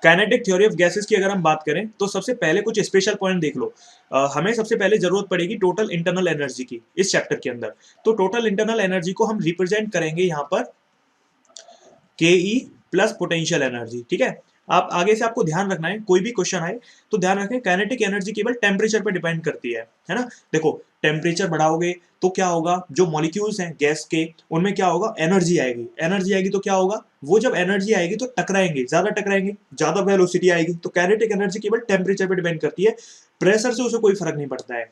Kinetic theory of gases की अगर हम बात करें तो सबसे पहले कुछ स्पेशल पॉइंट देख लो। हमें सबसे पहले जरूरत पड़ेगी टोटल इंटरनल एनर्जी की इस चैप्टर के अंदर। तो टोटल इंटरनल एनर्जी को हम रिप्रेजेंट करेंगे यहाँ पर के ई प्लस पोटेंशियल एनर्जी। ठीक है, आप आगे से आपको ध्यान रखना है, कोई भी क्वेश्चन आए तो ध्यान रखें काइनेटिक एनर्जी केवल टेम्परेचर पर डिपेंड करती है ना। देखो टेम्परेचर बढ़ाओगे तो क्या होगा, जो मॉलिक्यूल्स हैं गैस के उनमें क्या होगा, एनर्जी आएगी। एनर्जी आएगी तो क्या होगा, वो जब एनर्जी आएगी तो टकराएंगे, ज्यादा वेलोसिटी आएगी। तो काइनेटिक एनर्जी केवल टेम्परेचर पर डिपेंड करती है, प्रेशर से उसे कोई फर्क नहीं पड़ता है।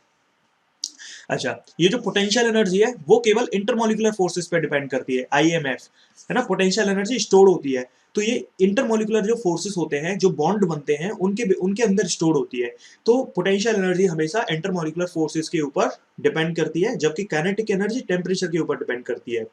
अच्छा, ये जो पोटेंशियल एनर्जी है वो केवल इंटरमोलिकुलर फोर्सेस पे डिपेंड करती है, आईएमएफ, है ना। पोटेंशियल एनर्जी स्टोर होती है, तो ये इंटरमोलिकुलर जो फोर्सेस होते हैं, जो बॉन्ड बनते हैं, उनके उनके अंदर स्टोर होती है। तो पोटेंशियल एनर्जी हमेशा इंटरमोलिकुलर फोर्सेस के ऊपर डिपेंड करती है, जबकि काइनेटिक एनर्जी टेम्परेचर के ऊपर डिपेंड करती है।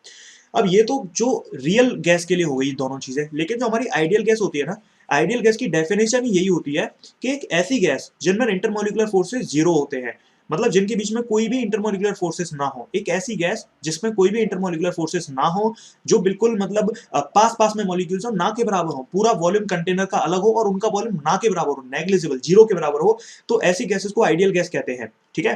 अब ये तो जो रियल गैस के लिए हो गई दोनों चीजें, लेकिन जो हमारी आइडियल गैस होती है ना, आइडियल गैस की डेफिनेशन ही यही होती है कि एक ऐसी गैस जिनमें इंटरमोलिकुलर फोर्सेस जीरो होते हैं, मतलब जिनके बीच में कोई भी इंटरमोलिकुलर फोर्सेस ना हो। एक ऐसी गैस जिसमें कोई भी इंटरमोलिकुलर फोर्सेस ना हो, जो बिल्कुल मतलब पास पास में मॉलिक्यूल्स हो, ना के बराबर हो, पूरा वॉल्यूम कंटेनर का अलग हो और उनका वॉल्यूम ना के बराबर हो, नेग्लिजिबल, जीरो के बराबर हो, तो ऐसी गैसेस को आइडियल गैस कहते हैं। ठीक है,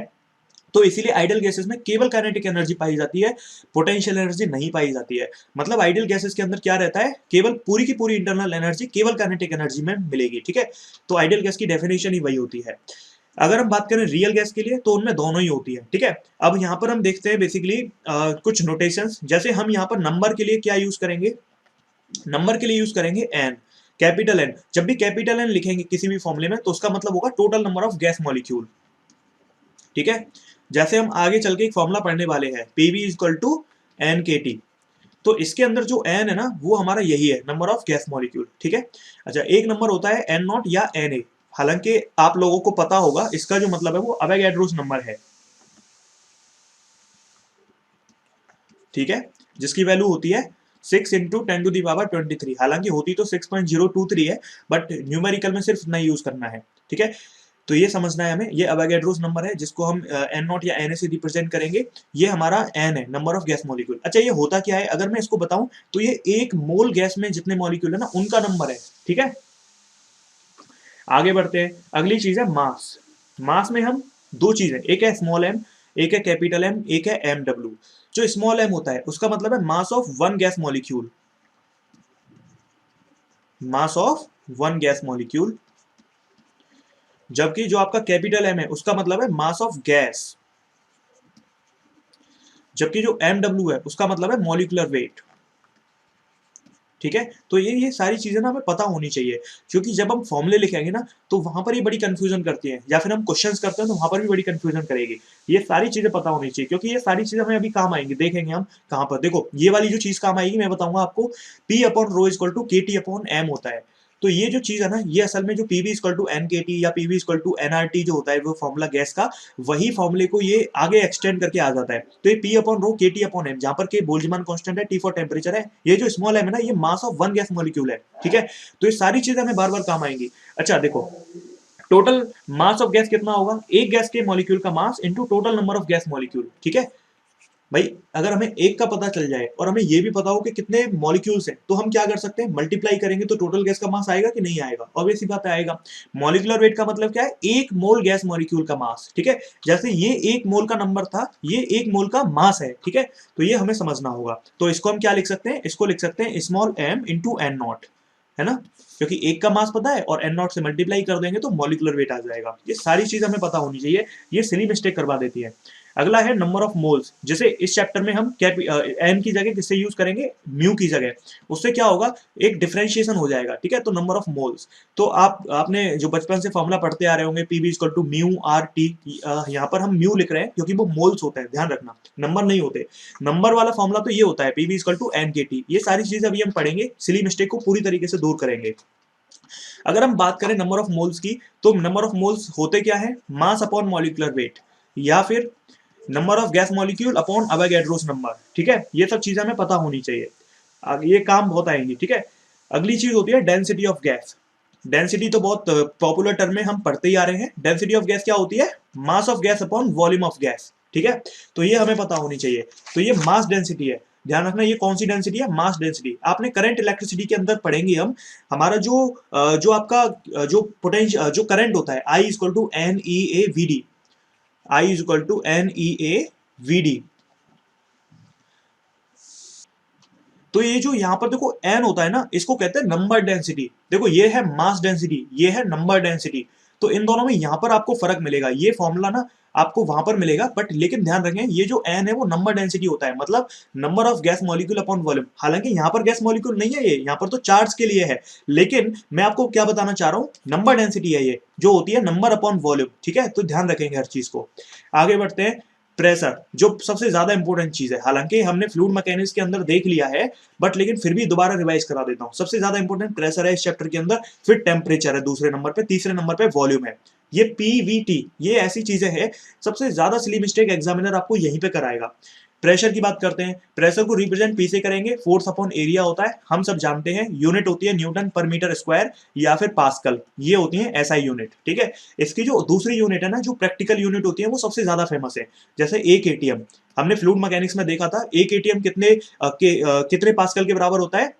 तो इसीलिए आइडियल गैसेस में केवल काइनेटिक एनर्जी पाई जाती है, पोटेंशियल एनर्जी नहीं पाई जाती है। मतलब आइडियल गैसेस के अंदर क्या रहता है, केवल पूरी की पूरी इंटरनल एनर्जी केवल काइनेटिक एनर्जी में मिलेगी। ठीक है, तो आइडियल गैस की डेफिनेशन ही वही होती है। अगर हम बात करें रियल गैस के लिए तो उनमें दोनों ही होती है। ठीक है, अब यहाँ पर हम देखते हैं बेसिकली कुछ नोटेशंस। जैसे हम यहाँ पर नंबर के लिए क्या यूज करेंगे, नंबर के लिए यूज करेंगे एन, कैपिटल एन। जब भी कैपिटल एन लिखेंगे किसी भी फॉर्मूले में तो उसका मतलब होगा total number of gas molecule. ठीक है, जैसे हम आगे चल के एक फॉर्मूला पढ़ने वाले हैं, PV is equal to N K T, तो इसके अंदर जो एन है ना वो हमारा यही है, नंबर ऑफ गैस मॉलिक्यूल। ठीक है, अच्छा एक नंबर होता है एन नॉट या एन ए, हालांकि आप लोगों को पता होगा इसका जो मतलब है वो अवोगाड्रोस नंबर है। ठीक है, जिसकी वैल्यू होती है 6 इंटू 10⁻23। हालांकि होती तो 6.023 है, बट न्यूमेरिकल में सिर्फ नहीं यूज करना है। ठीक है, तो ये समझना है हमें, ये अवोगाड्रोस नंबर है जिसको हम एन नॉट या एन ए से रिप्रेजेंट करेंगे। ये हमारा एन है, नंबर ऑफ गैस मॉलिक्यूल। अच्छा ये होता क्या है, अगर मैं इसको बताऊं तो ये एक मोल गैस में जितने मॉलिक्यूल है ना उनका नंबर है। ठीक है, आगे बढ़ते हैं। अगली चीज है मास। मास में हम दो चीजें, एक है स्मॉल एम, एक है कैपिटल एम, एक है एम डब्ल्यू। जो स्मॉल एम होता है उसका मतलब है mass of one gas molecule, mass of one gas molecule. जबकि जो आपका कैपिटल एम है उसका मतलब है मास ऑफ गैस। जबकि जो एम डब्ल्यू है उसका मतलब है मॉलिक्यूलर वेट। ठीक है, तो ये सारी चीजें ना हमें पता होनी चाहिए, क्योंकि जब हम फॉर्मूले लिखेंगे ना तो वहां पर ये बड़ी कंफ्यूजन करती है, या फिर हम क्वेश्चंस करते हैं तो वहां पर भी बड़ी कंफ्यूजन करेगी। ये सारी चीजें पता होनी चाहिए, क्योंकि ये सारी चीजें हमें अभी काम आएंगी, देखेंगे हम कहां पर। देखो ये वाली जो चीज काम आएगी मैं बताऊंगा आपको, P upon rho equal to K T upon M होता है। तो ये जो चीज है ना, ये असल में जो PV equal to N K T या पीवी इक्वल टू एनआरटी जो होता है वो फॉर्मूला गैस का, वही फॉर्मूले को ये आगे एक्सटेंड करके आ जाता है। तो ये पी अपॉन रो के टी अपॉन एम, जहां पर के बोल्ट्जमान कांस्टेंट है, टी फॉर टेम्परेचर है, ये जो स्मॉल एम है ना ये mass of one gas molecule है। ठीक है, तो ये सारी चीजें हमें बार बार काम आएंगी। अच्छा देखो, टोटल मास ऑफ गैस कितना होगा, एक गैस के मॉलिक्यूल का mass into total number of gas molecule. ठीक है भाई, अगर हमें एक का पता चल जाए और हमें ये भी पता हो कि कितने मॉलिक्यूल्स हैं, तो हम क्या कर सकते हैं, मल्टीप्लाई करेंगे तो टोटल गैस का मास आएगा कि नहीं आएगा, ऑब्वियस सी बात आएगा। मॉलिक्यूलर वेट का मतलब क्या है, एक मोल गैस मॉलिक्यूल का मास। ठीक है, जैसे ये एक मोल का नंबर था, ये एक मोल का मास है। ठीक है, तो ये हमें समझना होगा। तो इसको हम क्या लिख सकते हैं, इसको लिख सकते हैं small M into N not, है ना, क्योंकि एक का मास पता है और एन नॉट से मल्टीप्लाई कर देंगे तो मॉलिक्यूलर वेट आ जाएगा। ये सारी चीज हमें पता होनी चाहिए, ये सिली मिस्टेक करवा देती है। अगला है नंबर ऑफ मोल्स, जैसे इस चैप्टर में हम एन की जगह किससे यूज करेंगे, म्यू की जगह। उससे क्या होगा, एक डिफरेंशिएशन हो जाएगा। ठीक है, तो नंबर ऑफ मोल्स, तो आपने जो बचपन से फॉर्मूला पढ़ते आ रहे होंगे, PV equal to mu R T, यहाँ पर हम म्यू लिख रहे हैं क्योंकि वो मोल्स होते हैं, ध्यान रखना, नंबर नहीं होते। नंबर वाला फॉर्मूला तो ये होता है PV equal to N K T. ये सारी चीजें अभी हम पढ़ेंगे, सिली मिस्टेक को पूरी तरीके से दूर करेंगे। अगर हम बात करें नंबर ऑफ मोल्स की, तो नंबर ऑफ मोल्स होते क्या है, मास अपॉन मॉलिक्यूलर वेट, या फिर number of gas molecule upon Avogadro's number. ठीक है, ये सब चीजें हमें पता होनी चाहिए, ये काम बहुत आएंगी। ठीक है, अगली चीज होती है डेंसिटी ऑफ गैस। डेंसिटी तो बहुत पॉपुलर टर्म में हम पढ़ते ही आ रहे हैं। डेंसिटी ऑफ गैस क्या होती है, mass of gas upon volume of gas. ठीक है, तो ये हमें पता होनी चाहिए। तो ये मास डेंसिटी है, ध्यान रखना ये कौन सी डेंसिटी है, मास डेंसिटी। आपने करंट इलेक्ट्रिसिटी के अंदर पढ़ेंगे हम, हमारा जो आपका जो पोटेंशियल जो करंट होता है, I equal to N E A V D, I equal to N E A V D. तो ये जो यहाँ पर देखो n होता है ना, इसको कहते हैं नंबर डेंसिटी। देखो ये है मास डेंसिटी, ये है नंबर डेंसिटी। तो इन दोनों में यहाँ पर आपको फर्क मिलेगा, ये फॉर्मूला ना आपको वहां पर मिलेगा, बट लेकिन ध्यान रखें ये जो n है वो नंबर डेंसिटी होता है, मतलब number of gas molecule upon volume. हालांकि यहाँ पर गैस मॉलिक्यूल नहीं है, ये यहाँ पर तो चार्ज के लिए है, लेकिन मैं आपको क्या बताना चाह रहा हूँ, नंबर डेंसिटी है ये, जो होती है नंबर अपॉन वॉल्यूम। ठीक है, तो ध्यान रखेंगे हर चीज को। आगे बढ़ते हैं। प्रेशर जो सबसे ज्यादा इंपॉर्टेंट चीज है, हालांकि हमने फ्लूइड मैकेनिक्स के अंदर देख लिया है, बट लेकिन फिर भी दोबारा रिवाइज करा देता हूं। सबसे ज्यादा इंपॉर्टेंट प्रेशर है इस चैप्टर के अंदर, फिर टेम्परेचर है दूसरे नंबर पे, तीसरे नंबर पे वॉल्यूम है। ये पीवीटी, ये ऐसी चीजें हैं, सबसे ज्यादा सिली मिस्टेक एग्जामिनर आपको यहीं पे कराएगा। प्रेशर की बात करते हैं, प्रेशर को रिप्रेजेंट पी से करेंगे, फोर्स अपॉन एरिया होता है, हम सब जानते हैं। यूनिट होती है न्यूटन पर मीटर स्क्वायर या फिर पास्कल, ये होती है एसआई यूनिट। ठीक है, इसकी जो दूसरी यूनिट है ना, जो प्रैक्टिकल यूनिट होती है, वो सबसे ज्यादा फेमस है। जैसे एक एटीएम, हमने फ्लूइड मैकेनिक्स में देखा था, एक एटीएम कितने पास्कल के बराबर होता है,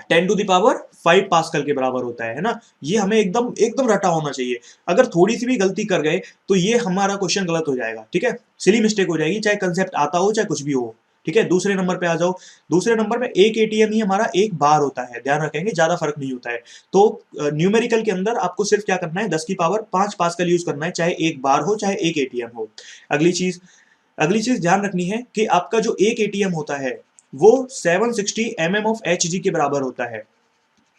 10⁵ पास्कल के बराबर होता है ना। ये हमें एकदम एकदम रटा होना चाहिए, अगर थोड़ी सी भी गलती कर गए तो ये हमारा क्वेश्चन गलत हो जाएगा। ठीक है, सिली मिस्टेक हो जाएगी, चाहे कंसेप्ट आता हो चाहे कुछ भी हो। ठीक है, दूसरे नंबर पे आ जाओ। दूसरे नंबर पे एक एटीएम ही हमारा एक बार होता है, ध्यान रखेंगे, ज्यादा फर्क नहीं होता है। तो न्यूमेरिकल के अंदर आपको सिर्फ क्या करना है, 10⁵ पास्कल यूज करना है, चाहे एक बार हो चाहे एक एटीएम हो। अगली चीज ध्यान रखनी है कि आपका जो एक एटीएम होता है वो 760 mm ऑफ Hg के बराबर होता है।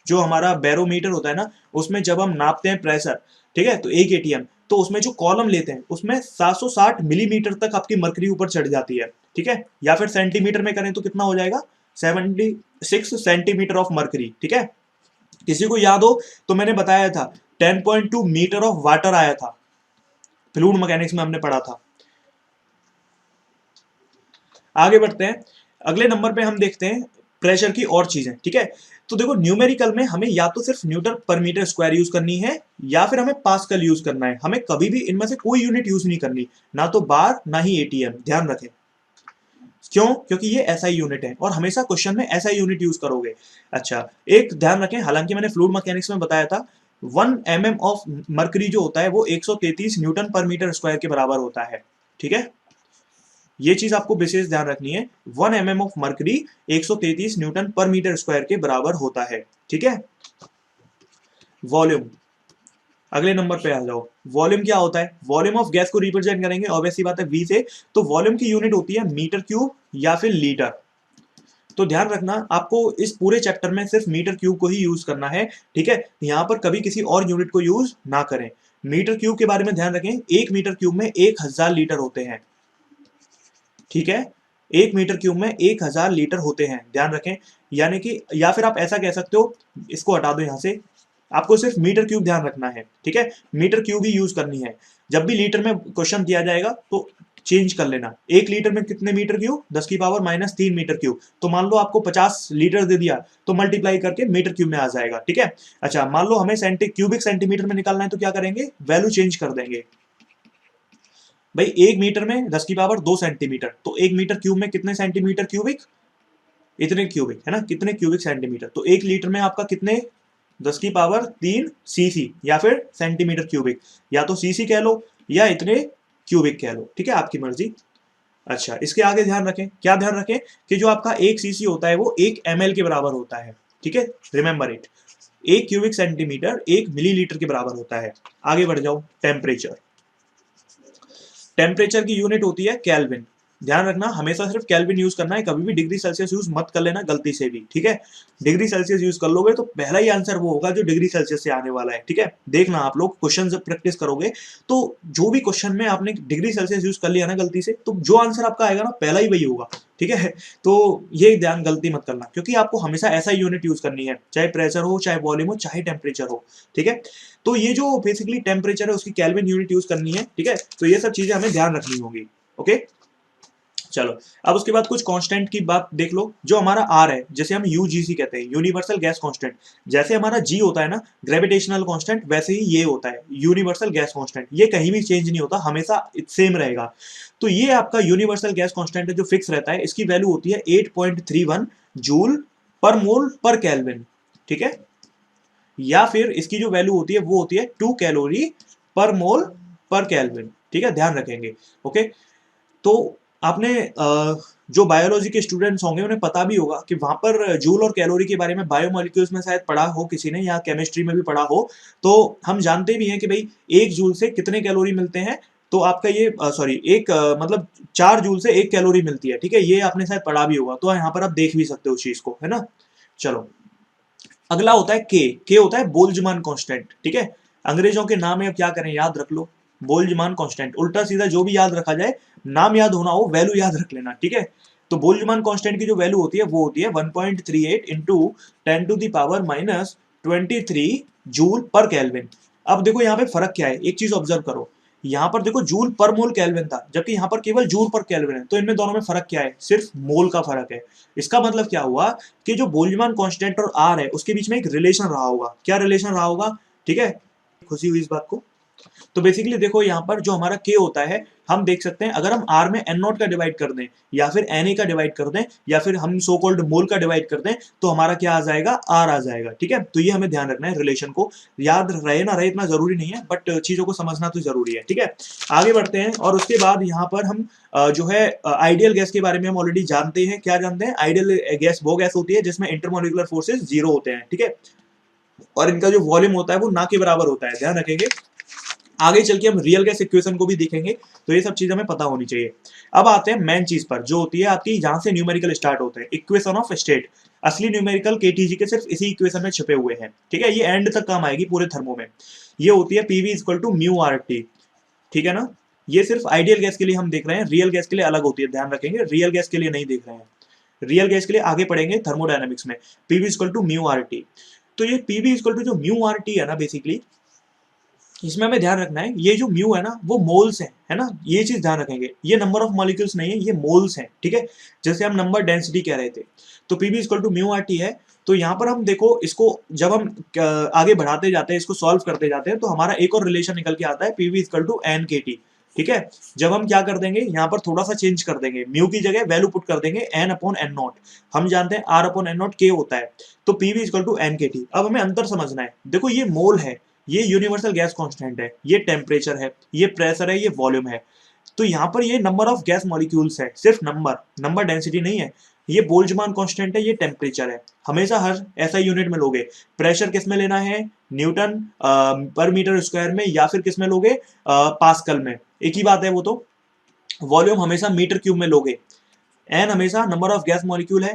जो हमारा बैरोमीटर होता है ना, उसमें जब हम नापते हैं प्रेशर, ठीक है, तो एक एटीएम, तो उसमें जो कॉलम लेते हैं उसमें 760 मिलीमीटर तक आपकी मरकरी ऊपर चढ़ जाती है। ठीक है, या फिर सेंटीमीटर में करें तो कितना हो जाएगा, 76 सेंटीमीटर ऑफ मरकरी। ठीक है, किसी को याद हो तो मैंने बताया था 10.2 मीटर ऑफ वाटर आया था, फ्लूइड मैकेनिक्स में हमने पढ़ा था। आगे बढ़ते हैं, अगले नंबर पे हम देखते हैं प्रेशर की और चीजें। ठीक है, तो देखो न्यूमेरिकल में हमें या तो सिर्फ Newton per metre square use करनी है, या फिर हमें पास्कल यूज करना है। हमें कभी भी इनमें से कोई यूनिट यूज नहीं करनी, ना तो बार ना ही एटीएम, ध्यान रखें। क्यों? क्योंकि ये एसआई यूनिट है और हमेशा क्वेश्चन में एसआई यूनिट यूज करोगे। अच्छा, एक ध्यान रखें, हालांकि मैंने फ्लूइड मैकेनिक्स में बताया था 1 mm ऑफ मर्करी जो होता है वो 133 न्यूटन पर मीटर स्क्वायर के बराबर होता है। ठीक है, ये चीज आपको विशेष ध्यान रखनी है, 1 mm of mercury 133 Newton per metre square के बराबर होता है। ठीक है, वॉल्यूम, अगले नंबर पे आ जाओ। वॉल्यूम क्या होता है, वॉल्यूम ऑफ गैस को रिप्रेजेंट करेंगे ऑब्वियसली बात है वी से, तो वॉल्यूम की यूनिट होती है मीटर क्यूब या फिर लीटर। तो ध्यान रखना आपको इस पूरे चैप्टर में सिर्फ मीटर क्यूब को ही यूज करना है। ठीक है, यहाँ पर कभी किसी और यूनिट को यूज ना करें। मीटर क्यूब के बारे में ध्यान रखें, एक मीटर क्यूब में 1000 लीटर होते हैं। ठीक है, एक मीटर क्यूब में 1000 लीटर होते हैं, ध्यान रखें। यानी कि या फिर आप ऐसा कह सकते हो, इसको हटा दो यहां से, आपको सिर्फ मीटर क्यूब ध्यान रखना है। ठीक है, मीटर क्यूब ही यूज करनी है। जब भी लीटर में क्वेश्चन दिया जाएगा तो चेंज कर लेना, 1 लीटर में कितने मीटर क्यूब, 10⁻³ मीटर क्यूब। तो मान लो आपको 50 लीटर दे दिया तो मल्टीप्लाई करके मीटर क्यूब में आ जाएगा। ठीक है, अच्छा मान लो हमें क्यूबिक सेंटीमीटर में निकालना है तो क्या करेंगे, वैल्यू चेंज कर देंगे। भाई 1 मीटर में 10⁻² सेंटीमीटर, तो 1 मीटर क्यूब में कितने सेंटीमीटर क्यूबिक, इतने क्यूबिक है ना, कितने क्यूबिक सेंटीमीटर। तो 1 लीटर में आपका कितने, 10⁻³ सीसी या फिर सेंटीमीटर क्यूबिक, या तो सीसी कह लो या इतने क्यूबिक कह लो। ठीक है, आपकी मर्जी। अच्छा, इसके आगे ध्यान रखें, क्या ध्यान रखें कि जो आपका 1 सीसी होता है वो 1 ml के बराबर होता है। ठीक है, remember it, 1 cubic centimetre 1 millilitre के बराबर होता है। आगे बढ़ जाओ, टेम्परेचर। टेम्परेचर की यूनिट होती है केल्विन। ध्यान रखना हमेशा सिर्फ केल्विन यूज करना है, कभी भी डिग्री सेल्सियस यूज मत कर लेना गलती से भी। ठीक है, डिग्री सेल्सियस यूज कर लोगे तो पहला ही आंसर वो होगा जो डिग्री सेल्सियस से आने वाला है। ठीक है, देखना आप लोग क्वेश्चन जब प्रैक्टिस करोगे तो जो भी क्वेश्चन में आपने डिग्री सेल्सियस यूज कर लिया ना गलती से, तो जो आंसर आपका आएगा ना पहला ही वही होगा। ठीक है, तो ये ध्यान गलती मत करना, क्योंकि आपको हमेशा ऐसा यूनिट यूज करनी है, चाहे प्रेशर हो चाहे वॉल्यूम हो चाहे टेम्परेचर हो। ठीक है, तो ये जो बेसिकली टेम्परेचर है उसकी केल्विन यूनिट यूज करनी है। ठीक है, तो ये सब चीजें हमें ध्यान रखनी होगी। ओके, चलो, अब उसके बाद कुछ कांस्टेंट की बात देख लो। जो हमारा आर है, जैसे हम यूजीसी कहते हैं, यूनिवर्सल गैस कांस्टेंट, जैसे हमारा जी होता है ना ग्रेविटेशनल कांस्टेंट, वैसे ही ये होता है यूनिवर्सल गैस कांस्टेंट। ये कहीं भी चेंज नहीं होता, हमेशा सेम रहेगा। तो ये आपका यूनिवर्सल गैस कांस्टेंट है जो फिक्स रहता है। इसकी वैल्यू होती है 8.31 जूल पर मोल पर केल्विन, ठीक है। या फिर इसकी जो वैल्यू होती है वो होती है 2 कैलोरी पर मोल पर केल्विन, ठीक है, ध्यान रखेंगे। ओके, तो आपने जो बायोलॉजी के स्टूडेंट्स होंगे उन्हें पता भी होगा कि वहां पर जूल और कैलोरी के बारे में बायोमोलिक्यूल्स में शायद पढ़ा हो किसी ने, या केमिस्ट्री में भी पढ़ा हो। तो हम जानते भी हैं कि भाई 1 जूल से कितने कैलोरी मिलते हैं। तो आपका ये सॉरी एक मतलब 4 जूल से 1 कैलोरी मिलती है, ठीक है, ये आपने शायद पढ़ा भी होगा। तो यहाँ पर आप देख भी सकते हो उस चीज को, है ना। चलो, अगला होता है के होता है बोल्जमान कांस्टेंट, ठीक है। अंग्रेजों के नाम है, अब क्या करें, याद रख लो। बोल्जमान कांस्टेंट, उल्टा सीधा जो भी याद रखा जाए, नाम याद होना हो, वैल्यू याद रख लेना, ठीक है। तो बोल्जमान कांस्टेंट की जो वैल्यू होती है वो होती है 1.38 इंटू 10⁻23 जूल पर केल्विन। अब देखो यहाँ पे फर्क क्या है, एक चीज ऑब्जर्व करो। यहाँ पर देखो जूल पर मोल केल्विन था, जबकि यहाँ पर केवल जूल पर केल्विन है। तो इनमें दोनों में फर्क क्या है, सिर्फ मोल का फर्क है। इसका मतलब क्या हुआ कि जो बोल्जमान कांस्टेंट और आर है उसके बीच में एक रिलेशन रहा होगा। क्या रिलेशन रहा होगा, ठीक है। खुशी हुई इस बात को। तो बेसिकली देखो यहाँ पर जो हमारा के होता है, हम देख सकते हैं अगर हम आर में एन नॉट का डिवाइड कर दें, या फिर एन ए का डिवाइड कर दें, या फिर हम सो कॉल्ड मोल का डिवाइड कर दें, तो हमारा क्या आ जाएगा, आर आ जाएगा, ठीक है। तो ये हमें ध्यान रखना है, रिलेशन को याद रहे ना रहे इतना जरूरी नहीं है, बट चीजों को समझना तो जरूरी है, ठीक है। आगे बढ़ते हैं, और उसके बाद यहाँ पर हम जो है आइडियल गैस के बारे में हम ऑलरेडी जानते हैं। क्या जानते हैं, आइडियल गैस वो गैस होती है जिसमें इंटरमोलिकुलर फोर्सेस 0 होते हैं, ठीक है, और इनका जो वॉल्यूम होता है वो ना के बराबर होता है, ध्यान रखेंगे। आगे चल के हम रियल गैस इक्वेशन को भी देखेंगे, तो ये सब चीज हमें पता होनी चाहिए। अब आते हैं मेन चीज पर, जो होती है आपकी जहां से न्यूमेरिकल स्टार्ट होते हैं, इक्वेशन ऑफ स्टेट। असली न्यूमेरिकल केटीजी के सिर्फ इसी इक्वेशन में छुपे हुए हैं, ठीक है। ये एंड तक काम आएगी पूरे थर्मो में। ये होती है PV equal to mu R T, ठीक है ना। ये सिर्फ आइडियल गैस के लिए हम देख रहे हैं, रियल गैस के लिए अलग होती है, ध्यान रखेंगे, रियल गैस के लिए नहीं देख रहे हैं। रियल गैस के लिए आगे पढ़ेंगे थर्मोडायनेमिक्स में, PV equal to mu R T. तो ये पीवी इक्वल टू जो म्यू आर टी है ना, बेसिकली इसमें हमें ध्यान रखना है, ये जो म्यू है ना वो मोल्स है ना, ये चीज ध्यान रखेंगे। ये नंबर ऑफ मॉलिक्यूल्स नहीं है, ये मोल्स हैं, ठीक है। जैसे हम नंबर डेंसिटी कह रहे थे, तो PV equal to mu R T है। तो यहाँ पर हम देखो, इसको जब हम आगे बढ़ाते जाते हैं, इसको सॉल्व करते जाते हैं, तो हमारा एक और रिलेशन निकल के आता है, PV equal to N K T, ठीक है। जब हम क्या कर देंगे, यहाँ पर थोड़ा सा चेंज कर देंगे, म्यू की जगह वैल्यू पुट कर देंगे एन अपॉन एन नॉट। हम जानते हैं आर अपॉन एन नॉट के होता है, तो PV equal to N K T. अब हमें अंतर समझना है, देखो ये मोल है, ये यूनिवर्सल गैस कांस्टेंट है, ये टेम्परेचर है, ये प्रेशर है, ये वॉल्यूम है। तो यहाँ पर ये नंबर ऑफ गैस मॉलिक्यूल्स है, सिर्फ नंबर डेंसिटी नहीं है। ये बोल्ट्जमान कांस्टेंट है, ये टेम्परेचर है। हमेशा हर ऐसा यूनिट में लोगे, प्रेशर किस में लेना है, न्यूटन पर मीटर स्क्वायर में, या फिर किस में लोगे, पास्कल में, एक ही बात है वो तो। वॉल्यूम हमेशा मीटर क्यूब में लोगे। एन हमेशा नंबर ऑफ गैस मॉलिक्यूल है।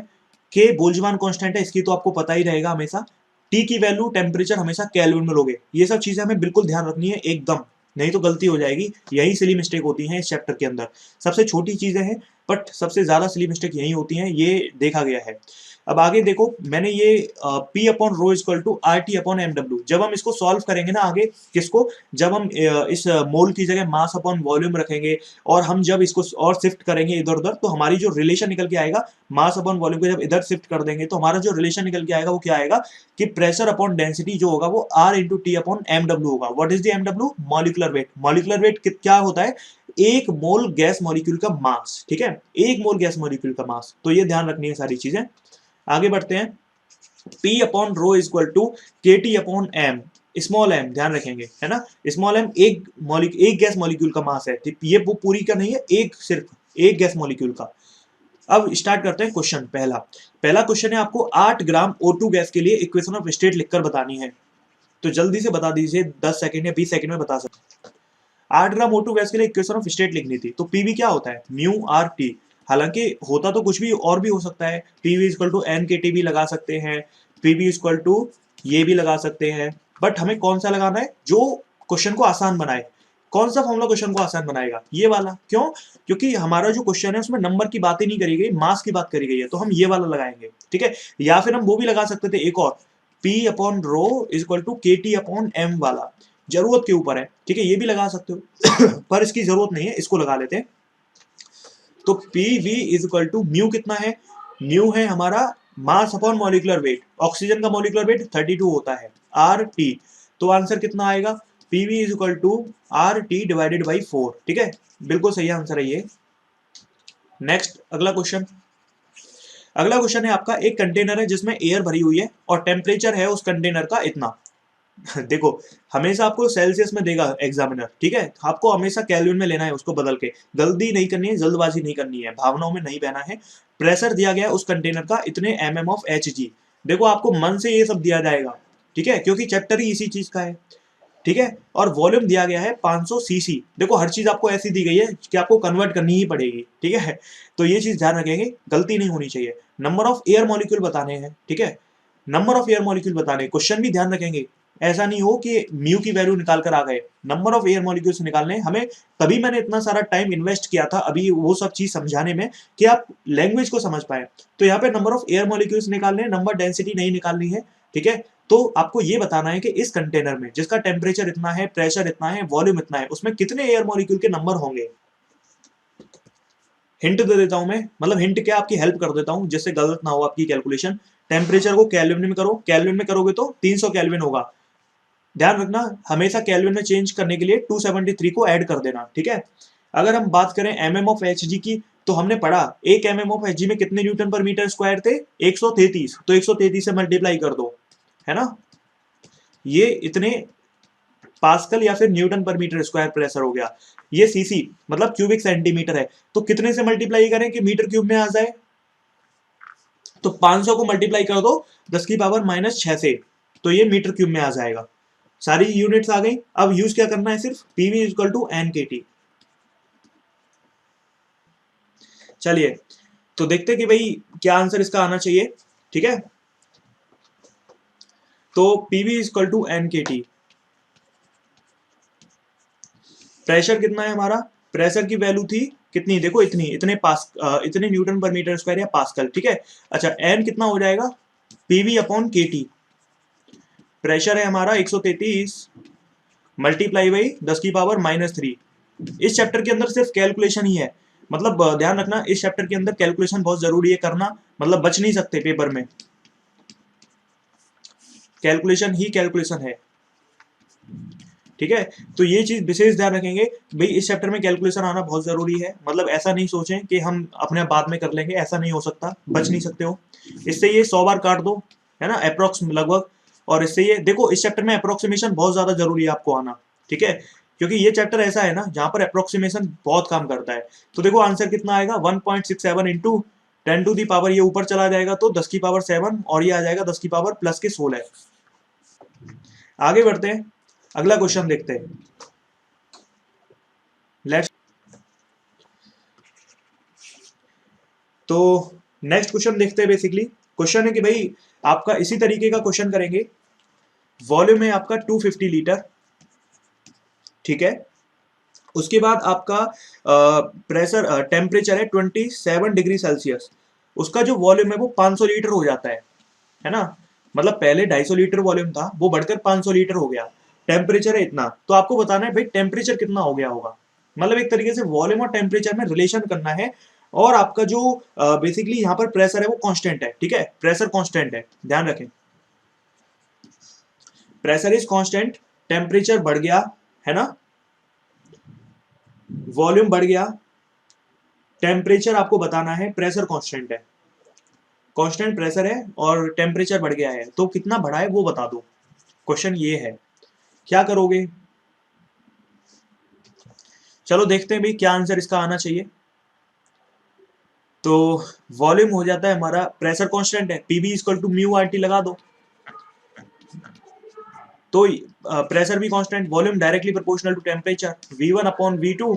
के बोल्ट्जमान कांस्टेंट है, इसकी तो आपको पता ही रहेगा हमेशा। टी की वैल्यू टेम्परेचर हमेशा केल्विन में लोगे। ये सब चीजें हमें बिल्कुल ध्यान रखनी है एकदम, नहीं तो गलती हो जाएगी। यही सिली मिस्टेक होती है इस चैप्टर के अंदर। सबसे छोटी चीजें हैं, बट सबसे ज्यादा सिली मिस्टेक यही होती है, ये देखा गया है। अब आगे देखो, मैंने ये P upon rho equal to R T upon M W, जब हम इसको सॉल्व करेंगे ना आगे, किसको, जब हम इस मोल की जगह मास अपॉन वॉल्यूम रखेंगे, और हम जब इसको और शिफ्ट करेंगे इधर उधर, तो हमारी जो रिलेशन निकल के आएगा, मास अपॉन वॉल्यूम को जब इधर शिफ्ट कर देंगे, तो हमारा जो रिलेशन निकल के आएगा वो क्या आएगा, कि प्रेशर अपॉन डेंसिटी जो होगा वो R into T upon M W होगा। What is the M W, molecular weight. Molecular weight क्या होता है, एक मोल गैस मॉलिक्यूल का मास, ठीक है, एक मोल गैस मॉलिक्यूल का मास। तो ये ध्यान रखनी है सारी चीजें। आगे बढ़ते हैं, P upon rho equal to K T upon M, small M ध्यान रखेंगे, है ना। स्मॉल एम एक गैस मॉलिक्यूल का मास है, ये वो पूरी का नहीं है, एक सिर्फ एक गैस मॉलिक्यूल का। अब स्टार्ट करते हैं क्वेश्चन। पहला क्वेश्चन है, आपको 8 ग्राम O2 गैस के लिए इक्वेशन ऑफ स्टेट लिखकर बतानी है। तो जल्दी से बता दीजिए, 10 सेकंड या 20 सेकंड में बता सकते। 8 ग्राम O2 गैस के लिए इक्वेशन ऑफ स्टेट लिखनी थी, तो पीवी क्या होता है, म्यू आर टी। हालांकि होता तो कुछ भी और भी हो सकता है, PV equal to N K T भी लगा सकते हैं, पीवी इक्वल टू ये भी लगा सकते हैं, बट हमें कौन सा लगाना है जो क्वेश्चन को आसान बनाए। कौन सा फॉर्मूला क्वेश्चन को आसान बनाएगा, ये वाला। क्यों, क्योंकि हमारा जो क्वेश्चन है उसमें नंबर की बात ही नहीं करी गई, मास की बात करी गई है, तो हम ये वाला लगाएंगे, ठीक है। या फिर हम वो भी लगा सकते थे एक और, P upon rho equal to K T upon M वाला, जरूरत के ऊपर है, ठीक है, ये भी लगा सकते हो पर इसकी जरूरत नहीं है, इसको लगा लेते हैं। तो PV is equal to mu कितना है, म्यू है हमारा mass upon molecular weight, oxygen का मॉलिक्यूलर वेट 32 होता है, आर टी। तो आंसर कितना आएगा, PV is equal to R T divided by 4। ठीक है, बिल्कुल सही आंसर है ये। नेक्स्ट अगला क्वेश्चन, अगला क्वेश्चन है आपका, एक कंटेनर है जिसमें एयर भरी हुई है और टेम्परेचर है उस कंटेनर का इतना। देखो हमेशा आपको सेल्सियस में देगा एग्जामिनर, ठीक है, आपको हमेशा केल्विन में लेना है उसको बदल के, गलती नहीं करनी है, जल्दबाजी नहीं करनी है, भावनाओं में नहीं बहना है। प्रेशर दिया गया है उस कंटेनर का इतने mm ऑफ Hg। देखो आपको मन से ये सब दिया जाएगा, ठीक है, क्योंकि चैप्टर ही इसी चीज का है, ठीक है। और वॉल्यूम दिया गया है 500 सीसी। देखो हर चीज आपको ऐसी दी गई है कि आपको कन्वर्ट करनी ही पड़ेगी, ठीक है, तो ये चीज ध्यान रखेंगे, गलती नहीं होनी चाहिए। नंबर ऑफ एयर मॉलिक्यूल बताने हैं, ठीक है, नंबर ऑफ एयर मॉलिक्यूल बताने, क्वेश्चन भी ध्यान रखेंगे, ऐसा नहीं हो कि म्यू की वैल्यू निकाल कर आ गए, नंबर ऑफ एयर मॉलिक्यूल्स निकालने हमें, तभी मैंने इतना सारा टाइम इन्वेस्ट किया था अभी वो सब चीज समझाने में कि आप लैंग्वेज को समझ पाए। तो यहाँ पे नंबर ऑफ एयर मॉलिक्यूल्स निकालने, नंबर डेंसिटी नहीं निकालनी है, ठीक है। तो आपको ये बताना है कि इस कंटेनर में जिसका टेम्परेचर इतना है, प्रेशर इतना है, वॉल्यूम इतना है, उसमें कितने एयर मॉलिक्यूल के नंबर होंगे। हिंट दे देता हूं मैं, मतलब हिंट क्या, आपकी हेल्प कर देता हूं जिससे गलत ना हो आपकी कैलकुलेशन। टेम्परेचर को केल्विन में करो, केल्विन में करोगे तो 300 केल्विन होगा, ध्यान रखना हमेशा केल्विन में चेंज करने के लिए 273 को ऐड कर देना, ठीक है। अगर हम बात करें mm ऑफ Hg की, तो हमने पढ़ा 1 mm ऑफ Hg में कितने न्यूटन पर मीटर स्क्वायर थे, 133, तो 133 से मल्टीप्लाई कर दो, है ना, ये इतने पास्कल या फिर Newton per metre square pressure हो गया। ये सीसी मतलब क्यूबिक सेंटीमीटर है, तो कितने से मल्टीप्लाई करें कि मीटर क्यूब में आ जाए, तो 500 को मल्टीप्लाई कर दो 10 की पावर -6 से, तो ये मीटर क्यूब में आ जाएगा। सारी यूनिट्स आ गई, अब यूज क्या करना है, सिर्फ PV equal to N K T. चलिए तो देखते कि भाई क्या आंसर इसका आना चाहिए, ठीक है। तो PV equal to N K T, pressure कितना है हमारा, प्रेशर की वैल्यू थी कितनी, देखो इतनी, इतने न्यूटन पर मीटर स्क्वायर या पास्कल, ठीक है। अच्छा एन कितना हो जाएगा, पीवी अपॉन के टी, प्रेशर है हमारा 133 मल्टीप्लाई बाई 10 की पावर -3। इस चैप्टर के अंदर सिर्फ कैलकुलेशन ही है, मतलब ध्यान रखना इस चैप्टर के अंदर कैलकुलेशन बहुत जरूरी है करना, मतलब बच नहीं सकते पेपर में, कैलकुलेशन ही कैलकुलेशन है, ठीक है। तो ये चीज विशेष ध्यान रखेंगे, भाई इस चैप्टर में कैलकुलेशन आना बहुत जरूरी है, मतलब ऐसा नहीं सोचें कि हम अपने बाद में कर लेंगे, ऐसा नहीं हो सकता, बच नहीं सकते हो। इससे ये 100 बार काट दो, है ना, अप्रोक्स लगभग, और इससे ये देखो इस चैप्टर में अप्रोक्सीमेशन बहुत ज्यादा जरूरी है आपको आना, ठीक है, क्योंकि ये चैप्टर ऐसा है ना जहां पर अप्रोक्सीमेशन बहुत काम करता है। तो देखो आंसर कितना आएगा, 1.67 इंटू 10 टू दी पावर, ये ऊपर चला जाएगा तो 10 की पावर 7, और ये आ जाएगा 10 की पावर प्लस के 16। आगे बढ़ते हैं, अगला क्वेश्चन देखते हैं, लेट्स। तो नेक्स्ट क्वेश्चन देखते हैं, बेसिकली क्वेश्चन है कि भाई आपका इसी तरीके का क्वेश्चन करेंगे, वॉल्यूम है आपका 250 लीटर, ठीक है, उसके बाद आपका प्रेशर टेम्परेचर है 27 डिग्री सेल्सियस, उसका जो वॉल्यूम है वो 500 लीटर हो जाता है ना, मतलब पहले 250 लीटर वॉल्यूम था वो बढ़कर 500 लीटर हो गया, टेम्परेचर है इतना, तो आपको बताना है भाई टेम्परेचर कितना हो गया होगा, मतलब एक तरीके से वॉल्यूम और टेम्परेचर में रिलेशन करना है। और आपका जो बेसिकली यहाँ पर प्रेशर है वो कांस्टेंट है, ठीक है, प्रेशर कांस्टेंट है, ध्यान रखें, प्रेशर इज कांस्टेंट, टेम्परेचर बढ़ गया, है ना, वॉल्यूम बढ़ गया, टेम्परेचर आपको बताना है, प्रेशर कांस्टेंट है, कांस्टेंट प्रेशर है और टेम्परेचर बढ़ गया है, तो कितना बढ़ा है वो बता दो, क्वेश्चन ये है, क्या करोगे। चलो देखते हैं भाई क्या आंसर इसका आना चाहिए। तो वॉल्यूम हो जाता है हमारा, प्रेशर कांस्टेंट है, PV equal to mu R T लगा दो, तो प्रेशर भी constant, volume directly proportional to temperature, V1 upon V2,